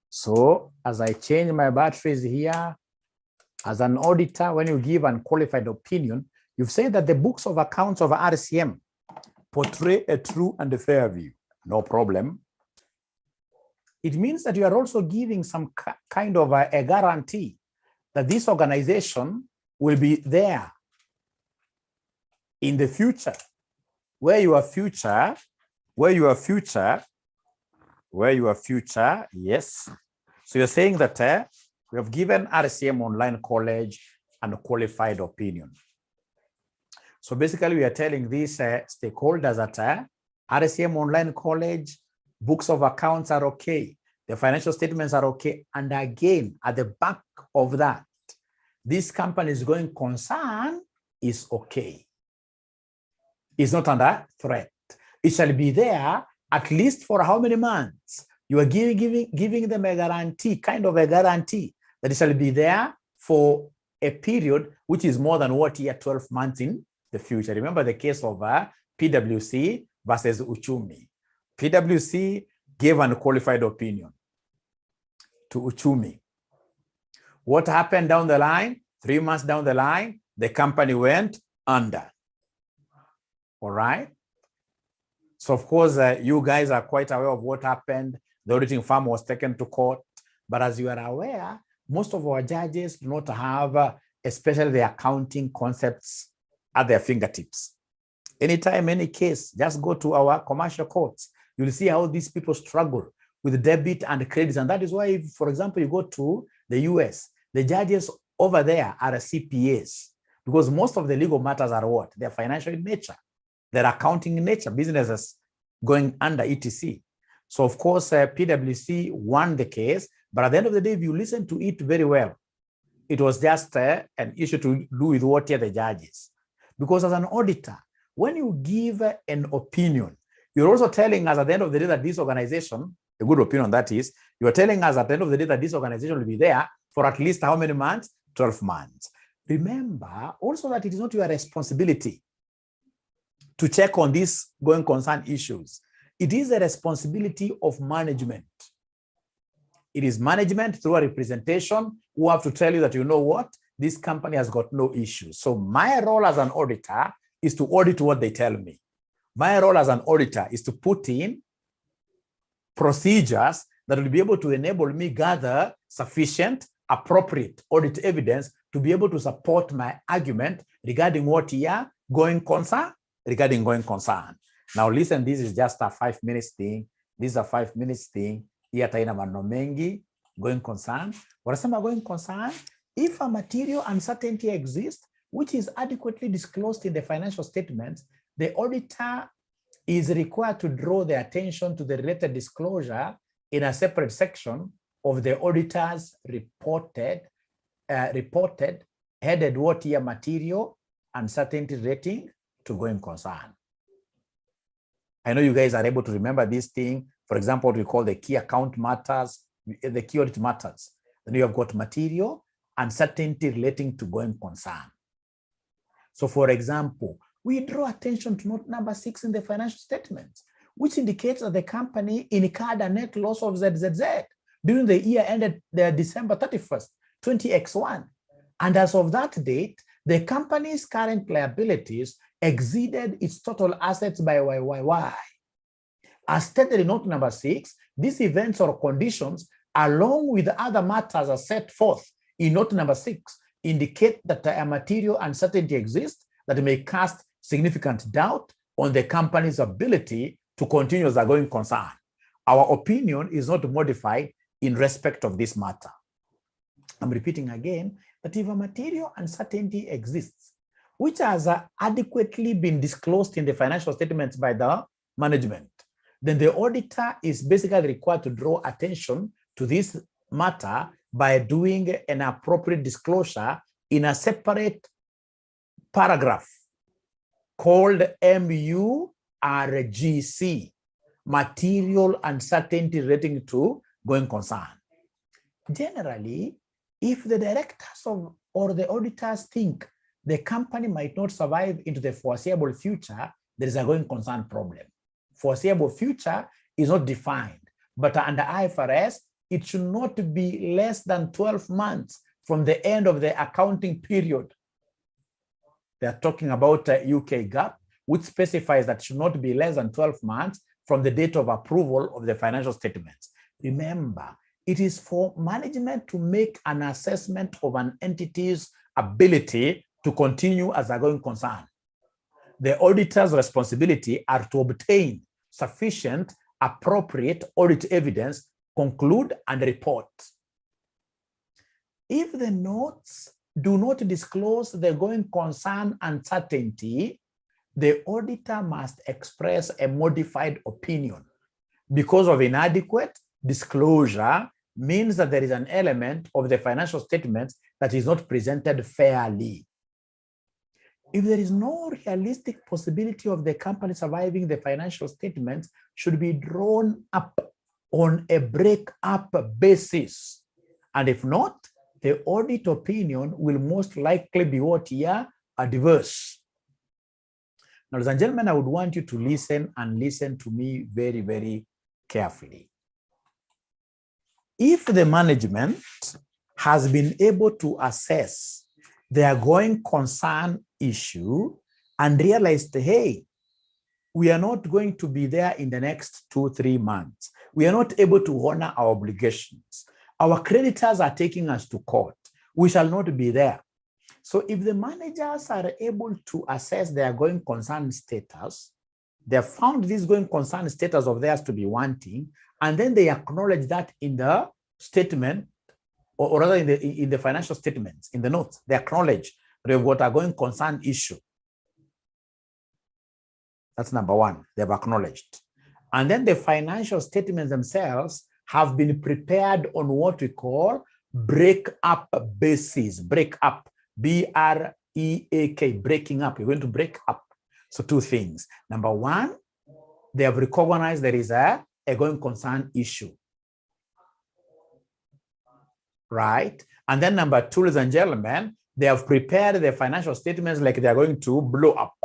So as I change my batteries here, as an auditor, when you give an qualified opinion, you've said that the books of accounts of RCM portray a true and a fair view. No problem. It means that you are also giving some kind of a guarantee that this organization will be there in the future, where your future, yes. So you're saying that we have given RCM Online College a qualified opinion. So basically we are telling these stakeholders that RCM Online College, books of accounts are okay. The financial statements are okay. And again, at the back of that, this company's going concern is okay. It's not under threat. It shall be there At least for how many months? You are giving them a guarantee, kind of a guarantee that it shall be there for a period which is more than what year, 12 months in the future. Remember the case of PwC versus Uchumi. PwC gave an qualified opinion to Uchumi. What happened down the line? 3 months down the line, the company went under. All right. So of course, you guys are quite aware of what happened. The auditing firm was taken to court. But as you are aware, most of our judges do not have, especially the accounting concepts at their fingertips. Anytime, any case, just go to our commercial courts. You'll see how these people struggle with debit and credits. And that is why, if, for example, you go to the US, the judges over there are CPAs, because most of the legal matters are what? They're financial in nature. They're accounting in nature, businesses going under, etc. So, of course, PwC won the case. But at the end of the day, if you listen to it very well, it was just an issue to do with what the judges. Because as an auditor, when you give an opinion, you're also telling us at the end of the day that this organization, a good opinion that is, you're telling us at the end of the day that this organization will be there for at least how many months? 12 months. Remember also that it is not your responsibility to check on these going concern issues. It is the responsibility of management. It is management through a representation who have to tell you that, you know what, this company has got no issues. So my role as an auditor is to audit what they tell me. My role as an auditor is to put in procedures that will be able to enable me gather sufficient, appropriate audit evidence to be able to support my argument regarding what here going concern, regarding going concern. Now listen, this is just a 5 minutes thing. This is a 5 minutes thing. Here taina maneno mengi, going concern. Wanasema going concern, if a material uncertainty exists, which is adequately disclosed in the financial statements, the auditor is required to draw the attention to the related disclosure in a separate section of the auditor's reported headed what year material uncertainty rating to going concern. I know you guys are able to remember this thing. For example, what we call the key account matters, the key audit matters. Then you have got material uncertainty relating to going concern. So for example, we draw attention to note number 6 in the financial statements, which indicates that the company incurred a net loss of ZZZ during the year ended December 31st, 20X1. And as of that date, the company's current liabilities exceeded its total assets by YYY. As stated in note number 6, these events or conditions, along with other matters as set forth in note number 6, indicate that a material uncertainty exists that may cast significant doubt on the company's ability to continue as a going concern. Our opinion is not modified in respect of this matter. I'm repeating again that if a material uncertainty exists, which has adequately been disclosed in the financial statements by the management, then the auditor is basically required to draw attention to this matter by doing an appropriate disclosure in a separate paragraph called MURGC, Material Uncertainty Rating to Going Concern. Generally, if the directors or the auditors think the company might not survive into the foreseeable future, there is a going concern problem. Foreseeable future is not defined, but under IFRS, it should not be less than 12 months from the end of the accounting period. They're talking about UK GAAP, which specifies that it should not be less than 12 months from the date of approval of the financial statements. Remember, it is for management to make an assessment of an entity's ability to continue as a going concern. The auditor's responsibility are to obtain sufficient, appropriate audit evidence, conclude and report. If the notes do not disclose the going concern uncertainty, the auditor must express a modified opinion because of inadequate disclosure means that there is an element of the financial statements that is not presented fairly. If there is no realistic possibility of the company surviving, the financial statements should be drawn up on a break-up basis. And if not, the audit opinion will most likely be what here? Adverse. Now, ladies and gentlemen, I would want you to listen and listen to me very, very carefully. If the management has been able to assess their going concern issue and realized, hey, we are not going to be there in the next 2-3 months. We are not able to honor our obligations. Our creditors are taking us to court. We shall not be there. So if the managers are able to assess their going concern status, they have found this going concern status of theirs to be wanting, and then they acknowledge that in the statement, or rather in the financial statements, in the notes, they acknowledge they've got a going concern issue. That's number one, they've acknowledged. And then the financial statements themselves have been prepared on what we call break-up basis. Break-up, B-R-E-A-K, breaking up. You're going to break up. So two things. Number one, they have recognized there is a going concern issue. Right? And then number two, ladies and gentlemen, they have prepared their financial statements like they're going to blow up.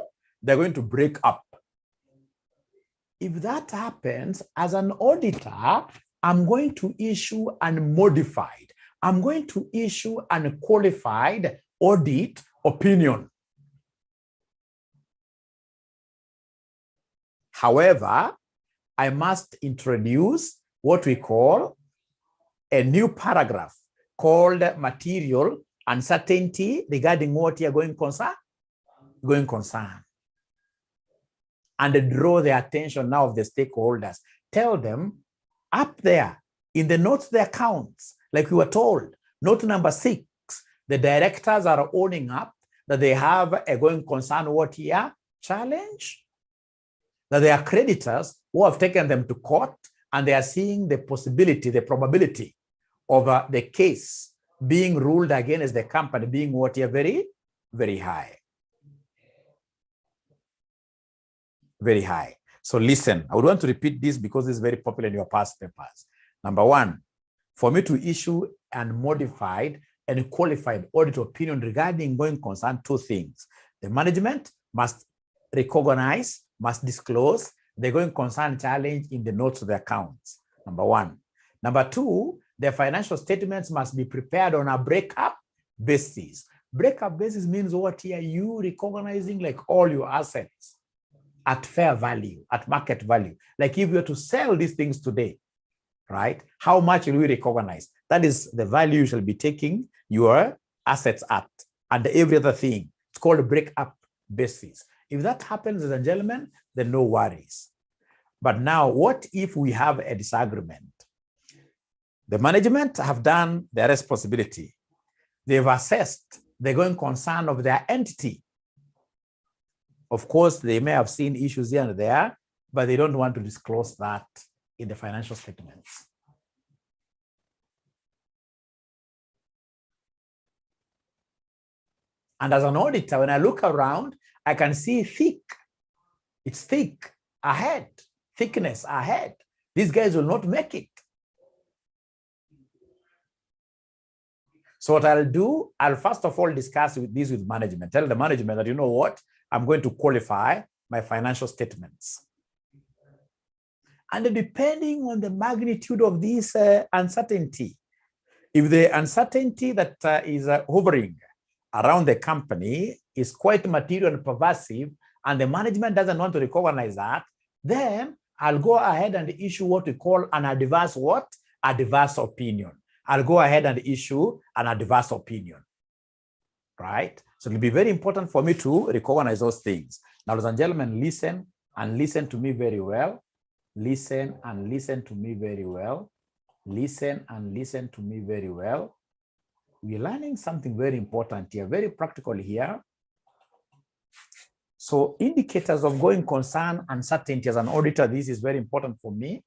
They're going to break up. If that happens, as an auditor, I'm going to issue unmodified. I'm going to issue unqualified audit opinion. However, I must introduce what we call a new paragraph called material uncertainty regarding what you're going concern. And draw the attention now of the stakeholders. Tell them up there in the notes, the accounts, like we were told, note number 6, the directors are owning up that they have a going concern what here? Challenge. That they are creditors who have taken them to court and they are seeing the possibility, the probability of the case being ruled against the company being what here? Very, very high. Very high. So listen, I would want to repeat this because it's very popular in your past papers. Number one, for me to issue unmodified and qualified audit opinion regarding going concern, two things. The management must recognize, must disclose the going concern challenge in the notes of the accounts. Number one. Number two, the financial statements must be prepared on a breakup basis. Breakup basis means what here? You recognizing like all your assets at fair value, at market value. Like if you were to sell these things today, right? How much will we recognize? That is the value you shall be taking your assets at, and every other thing. It's called a break-up basis. If that happens, ladies and gentlemen, then no worries. But now, what if we have a disagreement? The management have done their responsibility. They've assessed the going concern of their entity. Of course, they may have seen issues here and there, but they don't want to disclose that in the financial statements. And as an auditor, when I look around, I can see thick. It's thick ahead, thickness ahead. These guys will not make it. So what I'll do, I'll first of all discuss this with management. Tell the management that, you know what, I'm going to qualify my financial statements. And depending on the magnitude of this uncertainty, if the uncertainty that is hovering around the company is quite material and pervasive, and the management doesn't want to recognize that, then I'll go ahead and issue what we call an adverse what? Adverse opinion. I'll go ahead and issue an adverse opinion, right? So it'll be very important for me to recognize those things. Now, ladies and gentlemen, listen and listen to me very well. Listen and listen to me very well. Listen and listen to me very well. We're learning something very important here, very practical here. So indicators of going concern, uncertainty as an auditor, this is very important for me.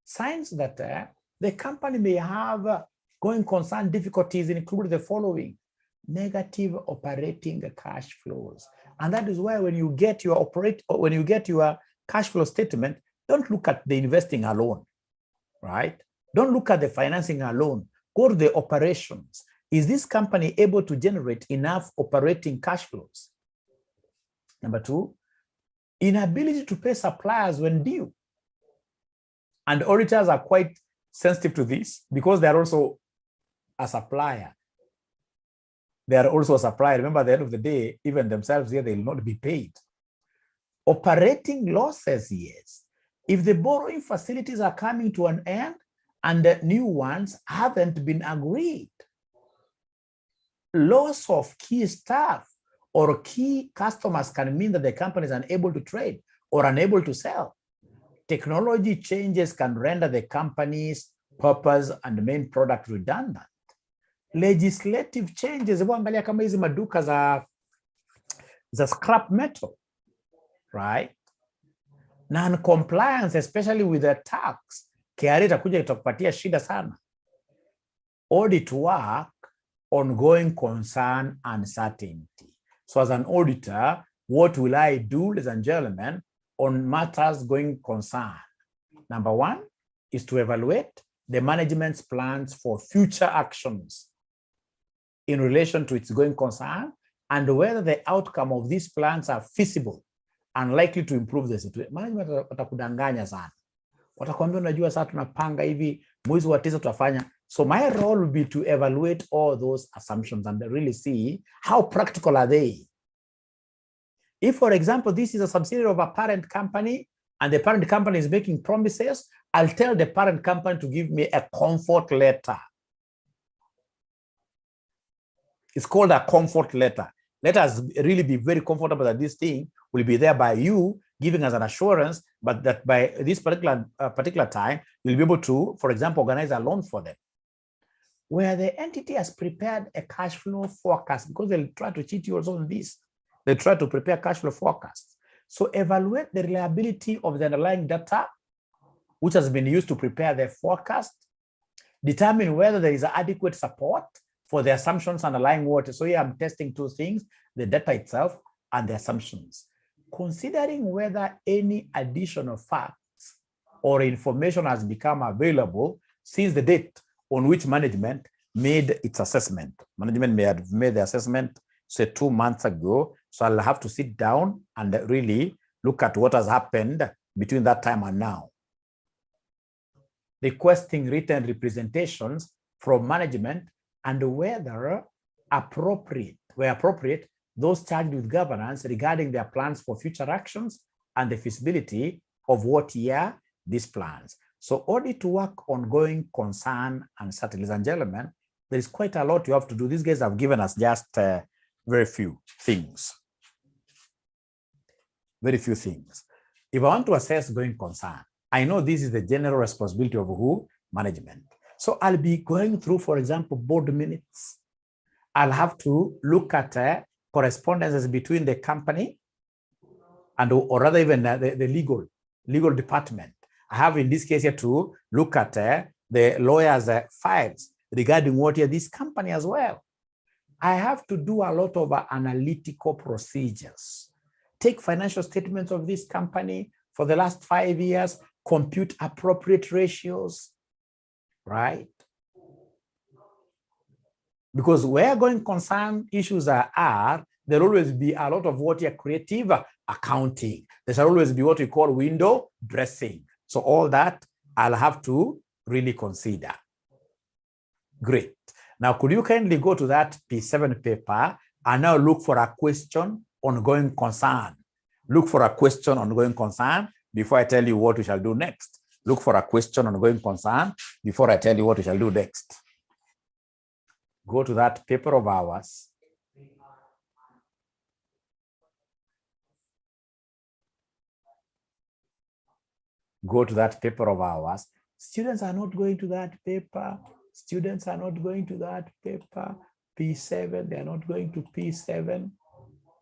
Signs that the company may have going concern difficulties include the following. negative operating cash flows. And that is why when you get your cash flow statement, don't look at the investing alone, right? Don't look at the financing alone. Go to the operations. Is this company able to generate enough operating cash flows? Number two, inability to pay suppliers when due. And auditors are quite sensitive to this because they're also a supplier. They are also a supplier. Remember, at the end of the day, even themselves here, they will not be paid. Operating losses, yes. If the borrowing facilities are coming to an end and the new ones haven't been agreed. Loss of key staff or key customers can mean that the company is unable to trade or unable to sell. Technology changes can render the company's purpose and main product redundant. Legislative changes, angalia kama hizi maduka za scrap metal, right? Non-compliance, especially with the tax, KRA itakuja itakupatia shida sana. Audit work, ongoing concern, uncertainty. So as an auditor, what will I do, ladies and gentlemen, on matters going concern? Number one is to evaluate the management's plans for future actions in relation to its going concern and whether the outcome of these plans are feasible and likely to improve the situation. Management watakudanganya sana. Watakwambia unajua sasa tunapanga hivi mwezi wa 9 tutafanya. So my role will be to evaluate all those assumptions and really see how practical are they. If, for example, this is a subsidiary of a parent company and the parent company is making promises, I'll tell the parent company to give me a comfort letter. It's called a comfort letter. Let us really be very comfortable that this thing will be there by you, giving us an assurance, but that by this particular time, you'll be able to, for example, organize a loan for them. Where the entity has prepared a cash flow forecast, because they'll try to cheat you also on this. They try to prepare cash flow forecasts. So evaluate the reliability of the underlying data, which has been used to prepare the forecast. Determine whether there is adequate support for the assumptions underlying what. So here I'm testing two things, the data itself and the assumptions. Considering whether any additional facts or information has become available since the date on which management made its assessment. Management may have made the assessment, say 2 months ago. So I'll have to sit down and really look at what has happened between that time and now. Requesting written representations from management and whether where appropriate, those charged with governance regarding their plans for future actions and the feasibility of what year these plans. So audit work, ongoing concern, and certainly, ladies and gentlemen, there is quite a lot you have to do. These guys have given us just very few things. Very few things. If I want to assess going concern, I know this is the general responsibility of who? Management. So I'll be going through, for example, board minutes. I'll have to look at correspondences between the company and, or rather even the legal department. I have in this case here to look at the lawyers' files regarding what here this company as well. I have to do a lot of analytical procedures. Take financial statements of this company for the last 5 years, compute appropriate ratios, right? Because where going concern issues are, there'll always be a lot of what here creative accounting. There shall always be what we call window dressing. So all that I'll have to really consider. Great. Now, could you kindly go to that P7 paper and now look for a question on going concern? Look for a question on going concern before I tell you what we shall do next. Look for a question on going concern before I tell you what we shall do next. Go to that paper of ours. Go to that paper of ours. Students are not going to that paper. Students are not going to that paper. P7, they are not going to P7.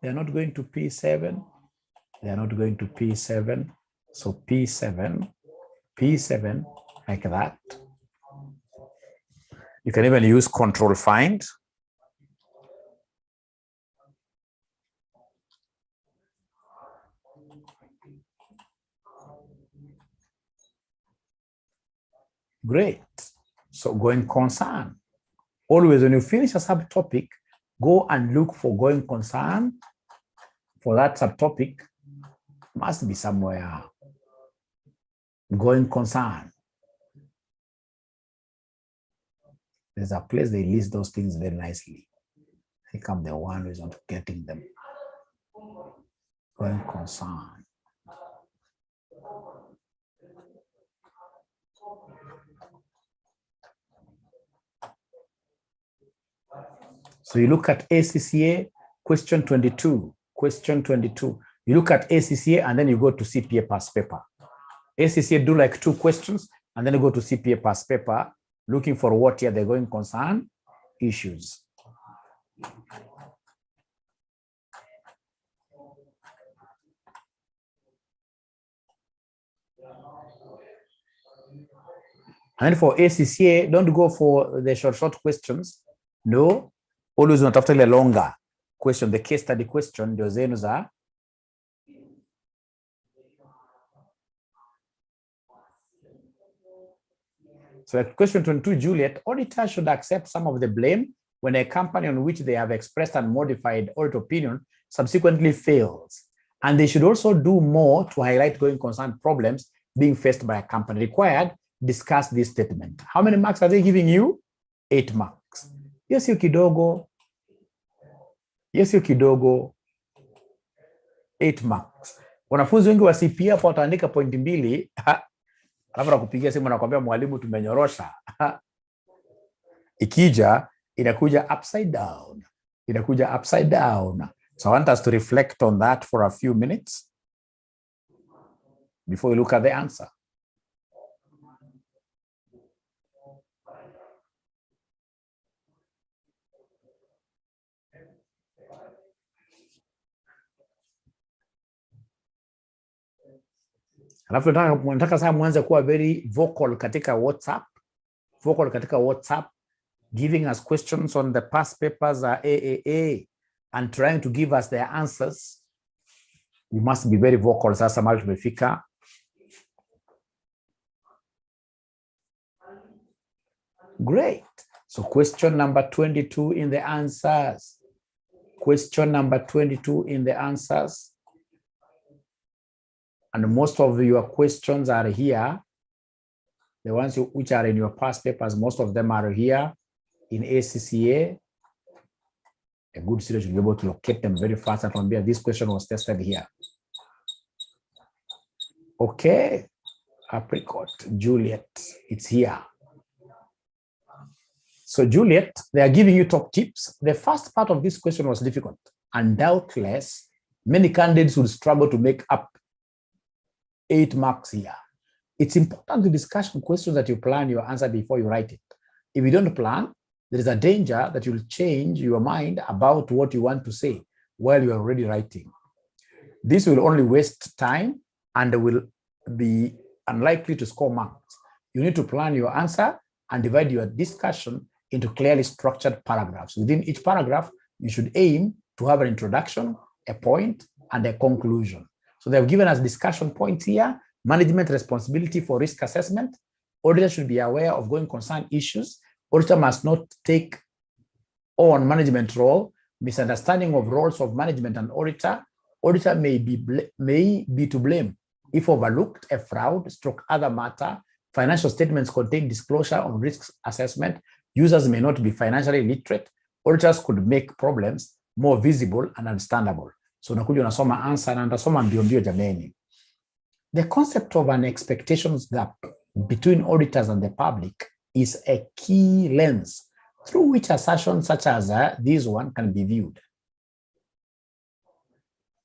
They are not going to P7. They are not going to P7. So P7, like that. You can even use control find. Great. So going concern. Always when you finish a subtopic, go and look for going concern. For that subtopic, must be somewhere. Going concern. There's a place they list those things very nicely. I think I'm the one who's not getting them. Going concern. So you look at ACCA, question 22, question 22. You look at ACCA and then you go to CPA past paper. ACCA do like 2 questions and then you go to CPA past paper, looking for what here they're going concern issues. And for ACCA, don't go for the short questions. No, always not after a longer question, the case study question, ndio zenu za. So like question 22, Juliet, auditors should accept some of the blame when a company on which they have expressed and modified audit opinion subsequently fails. And they should also do more to highlight going concern problems being faced by a company. Required, discuss this statement. How many marks are they giving you? 8 marks. Yes, you kidogo. Yes, you kidogo. 8 marks. Wanafunzi wengi wa CPA hapo wataandika point 2. Alafu nakupigia simu nakwambia mwalimu tumenyorosha. Ikija inakuja upside down. Inakuja upside down. So I want us to reflect on that for a few minutes before we look at the answer. Alafu nataka sasa mwanze kuwa very vocal katika WhatsApp, giving us questions on the past papers AAA and trying to give us their answers. We must be very vocal. Sasa mahali tumefika. Great. So question number 22 in the answers. Question number 22 in the answers. And most of your questions are here. The ones which are in your past papers, most of them are here in ACCA. A good student should be able to locate them very fast and remember this question was tested here. Okay, apricot, Juliet, it's here. So Juliet, they are giving you top tips. The first part of this question was difficult, and doubtless many candidates will struggle to make up 8 marks here. It's important to discuss questions that you plan your answer before you write it. If you don't plan, there is a danger that you'll change your mind about what you want to say while you're already writing. This will only waste time and will be unlikely to score marks. You need to plan your answer and divide your discussion into clearly structured paragraphs. Within each paragraph, you should aim to have an introduction, a point, and a conclusion. So they've given us discussion points here: management responsibility for risk assessment. Auditor should be aware of going concern issues. Auditor must not take on management role. Misunderstanding of roles of management and auditor. Auditor may be to blame if overlooked a fraud, stroke other matter. Financial statements contain disclosure on risk assessment. Users may not be financially literate. Auditors could make problems more visible and understandable. So nakuja unasoma answer na ndasoma mbio jameni. The concept of an expectations gap between auditors and the public is a key lens through which assertions such as this one can be viewed.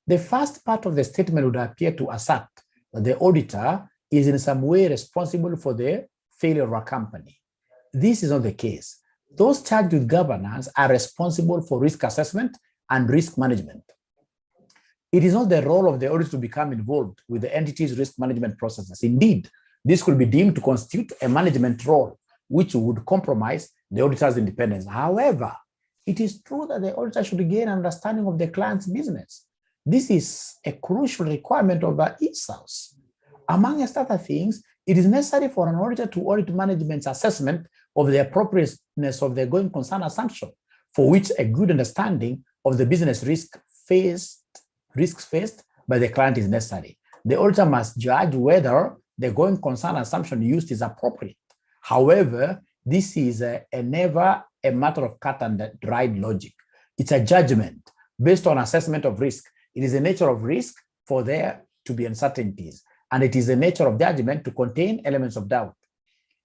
The first part of the statement would appear to assert that the auditor is in some way responsible for the failure of a company. This is not the case. Those charged with governance are responsible for risk assessment and risk management. It is not the role of the auditor to become involved with the entity's risk management processes. Indeed, this could be deemed to constitute a management role, which would compromise the auditor's independence. However, it is true that the auditor should gain understanding of the client's business. This is a crucial requirement of the ESAUS. Amongst other things, It is necessary for an auditor to audit management's assessment of the appropriateness of the going concern assumption, for which a good understanding of the business risks faced by the client is necessary. The auditor must judge whether the going concern assumption used is appropriate. However, this is never a matter of cut and dried logic. It's a judgment based on assessment of risk. It is the nature of risk for there to be uncertainties, and it is the nature of judgment to contain elements of doubt.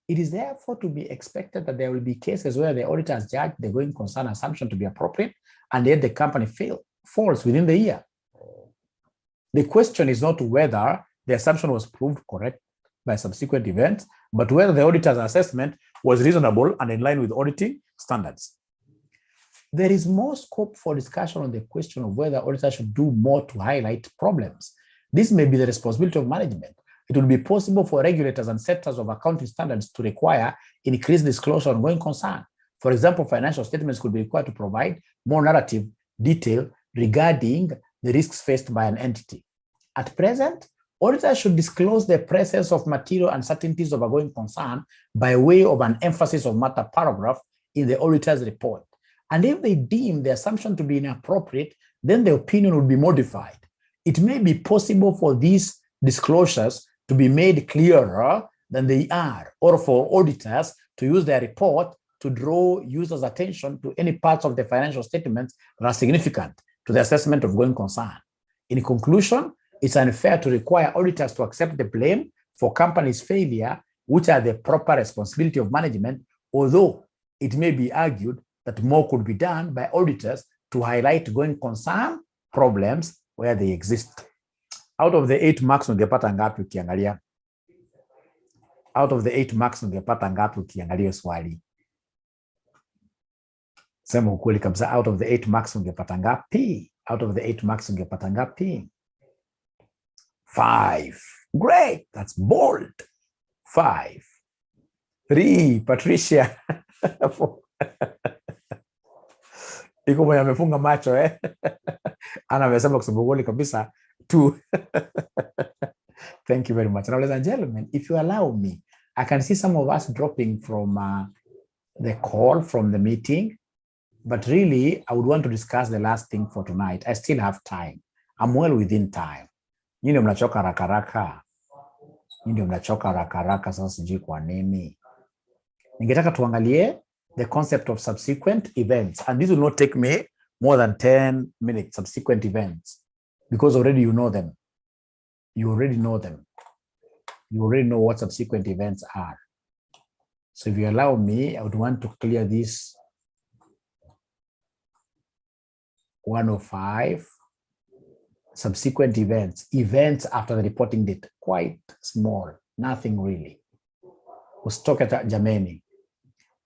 It is therefore to be expected that there will be cases where the auditors judge the going concern assumption to be appropriate, and yet the company falls within the year. The question is not whether the assumption was proved correct by subsequent events, but whether the auditor's assessment was reasonable and in line with auditing standards. There is more scope for discussion on the question of whether auditors should do more to highlight problems. This may be the responsibility of management. It will be possible for regulators and setters of accounting standards to require increased disclosure on going concern. For example, financial statements could be required to provide more narrative detail regarding the risks faced by an entity. At present, auditors should disclose the presence of material uncertainties of a going concern by way of an emphasis of matter paragraph in the auditor's report. And if they deem the assumption to be inappropriate, then the opinion would be modified. It may be possible for these disclosures to be made clearer than they are, or for auditors to use their report to draw users' attention to any parts of the financial statements that are significant to the assessment of going concern. In conclusion, it's unfair to require auditors to accept the blame for companies' failure, which are the proper responsibility of management, although it may be argued that more could be done by auditors to highlight going concern problems where they exist. Out of the 8 marks ungepata ngapi ukiangalia? Out of the 8 marks ungepata ngapi ukiangalia swali? Sema ukweli kabisa, out of the 8 marks ungepata ngapi? Out of the 8 marks ungepata ngapi? 5. Great, that's bold. 5. 3, Patricia. Iko mwenye amefunga macho Ana amesema kusema ukweli kabisa 2. Thank you very much. Now, ladies and gentlemen, if you allow me, I can see some of us dropping from the call, from the meeting, but really, I would want to discuss the last thing for tonight. I still have time. I'm well within time. Nyinyi mnachoka rakaraka. Nyinyi mnachoka rakaraka, sasa sijui kwa nini. Ningetaka tuangalie the concept of subsequent events, and this will not take me more than 10 minutes. Subsequent events, because already you know them. You already know them. You already know what subsequent events are. So if you allow me, I would want to clear this 105. Subsequent events after the reporting date, quite small, nothing really. Usitoke jameni.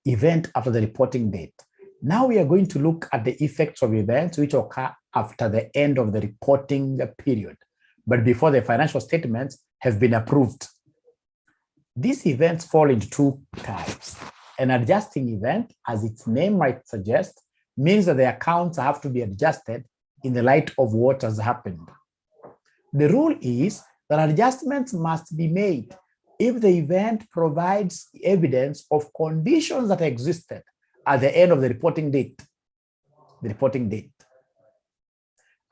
Event after the reporting date. Now we are going to look at the effects of events which occur after the end of the reporting period, but before the financial statements have been approved. These events fall into 2 types. An adjusting event, as its name might suggest, means that the accounts have to be adjusted in the light of what has happened. The rule is that adjustments must be made if the event provides evidence of conditions that existed at the end of the reporting date.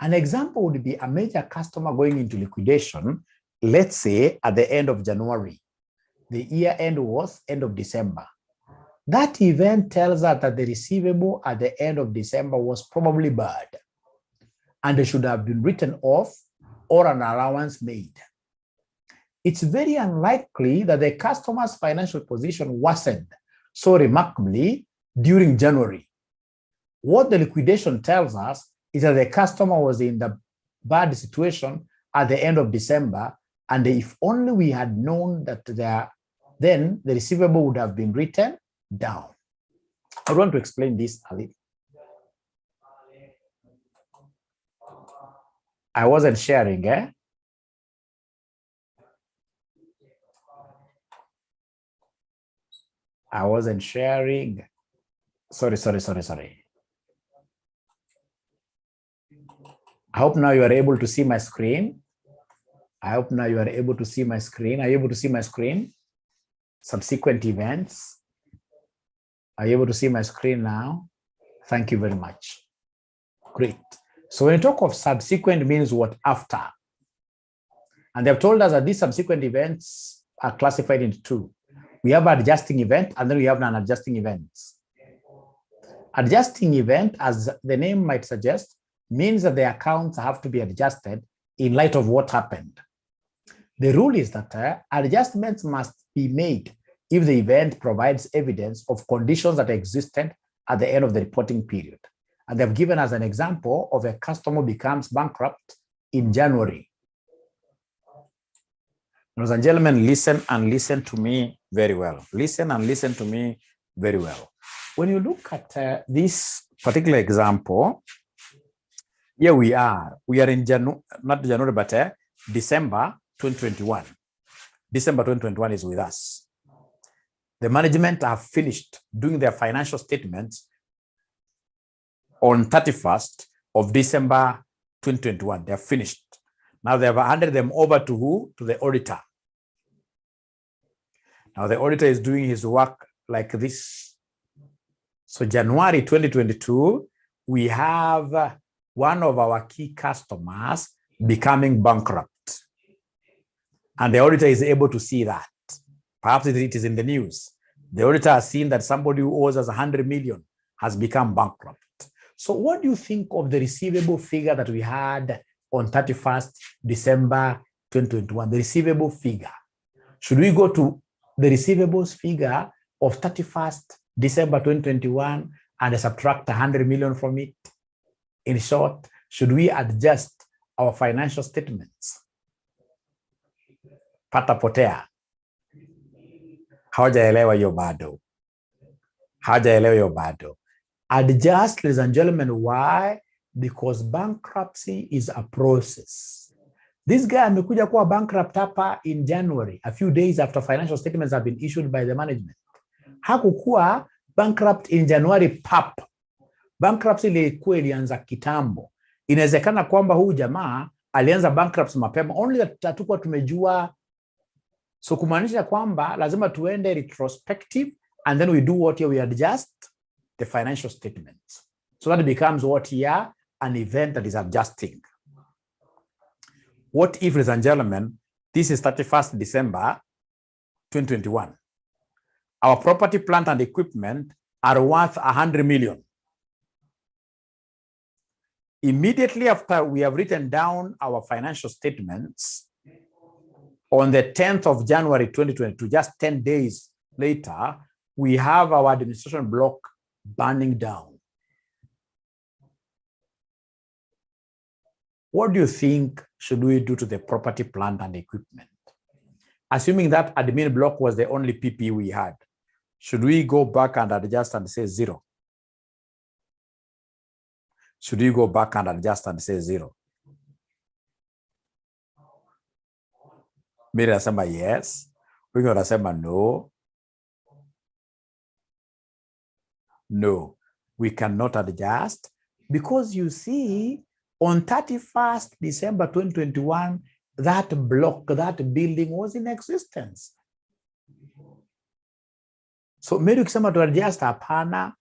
An example would be a major customer going into liquidation, let's say at the end of January. The year end was end of December. That event tells us that the receivable at the end of December was probably bad, and they should have been written off or an allowance made. It's very unlikely that the customer's financial position worsened so remarkably during January. What the liquidation tells us is that the customer was in the bad situation at the end of December, and if only we had known that then the receivable would have been written down. I want to explain this a little. I wasn't sharing, I wasn't sharing. Sorry. I hope now you are able to see my screen. I hope now you are able to see my screen. Are you able to see my screen? Subsequent events. Are you able to see my screen now? Thank you very much. Great. So when you talk of subsequent means what? After. And they've told us that these subsequent events are classified into two. We have adjusting event and then we have non-adjusting events. Adjusting event, as the name might suggest, means that the accounts have to be adjusted in light of what happened. The rule is that adjustments must be made if the event provides evidence of conditions that existed at the end of the reporting period. And they've given us an example of a customer becomes bankrupt in January. Ladies and gentlemen, listen and listen to me very well. Listen and listen to me very well. When you look at this particular example, here we are in not January, but December 2021. December 2021 is with us. The management have finished doing their financial statements on 31st of December 2021. They're finished. Now they have handed them over to who? To the auditor. Now the auditor is doing his work like this. So January 2022, we have one of our key customers becoming bankrupt. And the auditor is able to see that. Perhaps it is in the news. The auditor has seen that somebody who owes us 100 million has become bankrupt. So what do you think of the receivable figure that we had on 31st December 2021, the receivable figure? Should we go to the receivables figure of 31st December 2021 and subtract 100 million from it? In short, should we adjust our financial statements? Pata potea. Hawajaelewa hiyo bado. Hawajaelewa hiyo bado. Adjust, ladies and gentlemen. Why? Because bankruptcy is a process. This guy amekuja kuwa bankrupt hapa in January, a few days after financial statements have been issued by the management. Hakukuwa bankrupt in January pap. Bankruptcy ilikuwa ilianza kitambo. Inawezekana kwamba huu jamaa alianza bankruptcy mapema, only hatukuwa tumejua. So kumaanisha kwamba lazima tuende retrospective and then we do what here, we adjust the financial statements. So that becomes what here, an event that is adjusting. What if, ladies and gentlemen, this is 31st December 2021. Our property, plant, and equipment are worth 100 million. Immediately after we have written down our financial statements, on the 10th of January 2022, just 10 days later, we have our administration block burning down. What do you think should we do to the property, plant, and equipment? Assuming that admin block was the only PP we had, should we go back and adjust and say zero? Should we go back and adjust and say zero? Mira nasema yes. We're going to say no. No, we cannot adjust because you see, on 31st December 2021, that block, that building was in existence. So maybe ukisema to adjust, hapana,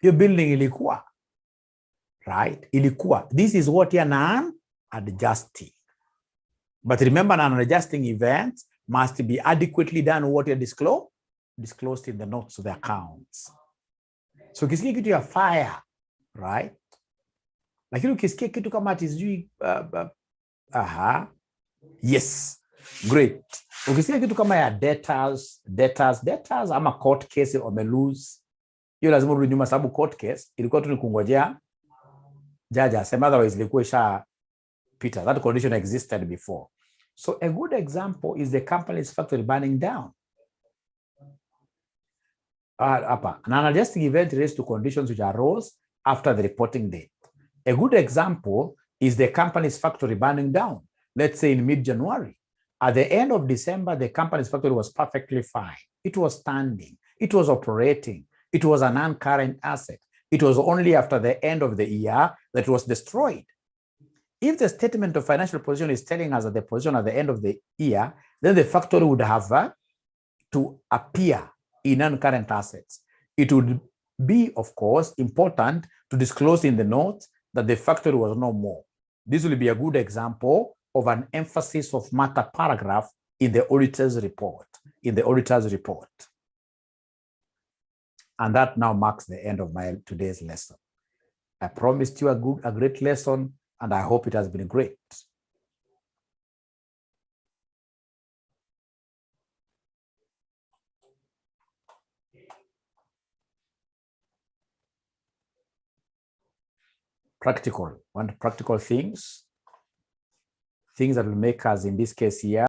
your building ilikuwa. Right? Ilikuwa. This is what you're non-adjusting. But remember, non-adjusting events must be adequately done what you disclosed in the notes of the accounts. So ukisikia kitu ya fire, right? Lakini ukisikia kitu kama tizui, yes, great. Ukisikia kitu kama ya debtors ama court case wamelose, hiyo lazima urudi nyuma sababu court case ilikuwa tu ni kungojea judge asema, otherwise ilikuwa isha pita. That condition existed before. So a good example is the company's factory burning down. An unadjusting event relates to conditions which arose after the reporting date. A good example is the company's factory burning down, let's say in mid-January. At the end of December, the company's factory was perfectly fine. It was standing. It was operating. It was a non-current asset. It was only after the end of the year that it was destroyed. If the statement of financial position is telling us that the position at the end of the year, then the factory would have to appear in non-current assets. It would be, of course, important to disclose in the notes that the factory was no more. This will be a good example of an emphasis of matter paragraph in the auditor's report. And that now marks the end of my today's lesson. I promised you a great lesson, and I hope it has been great. Practical things that will make us, in this case here,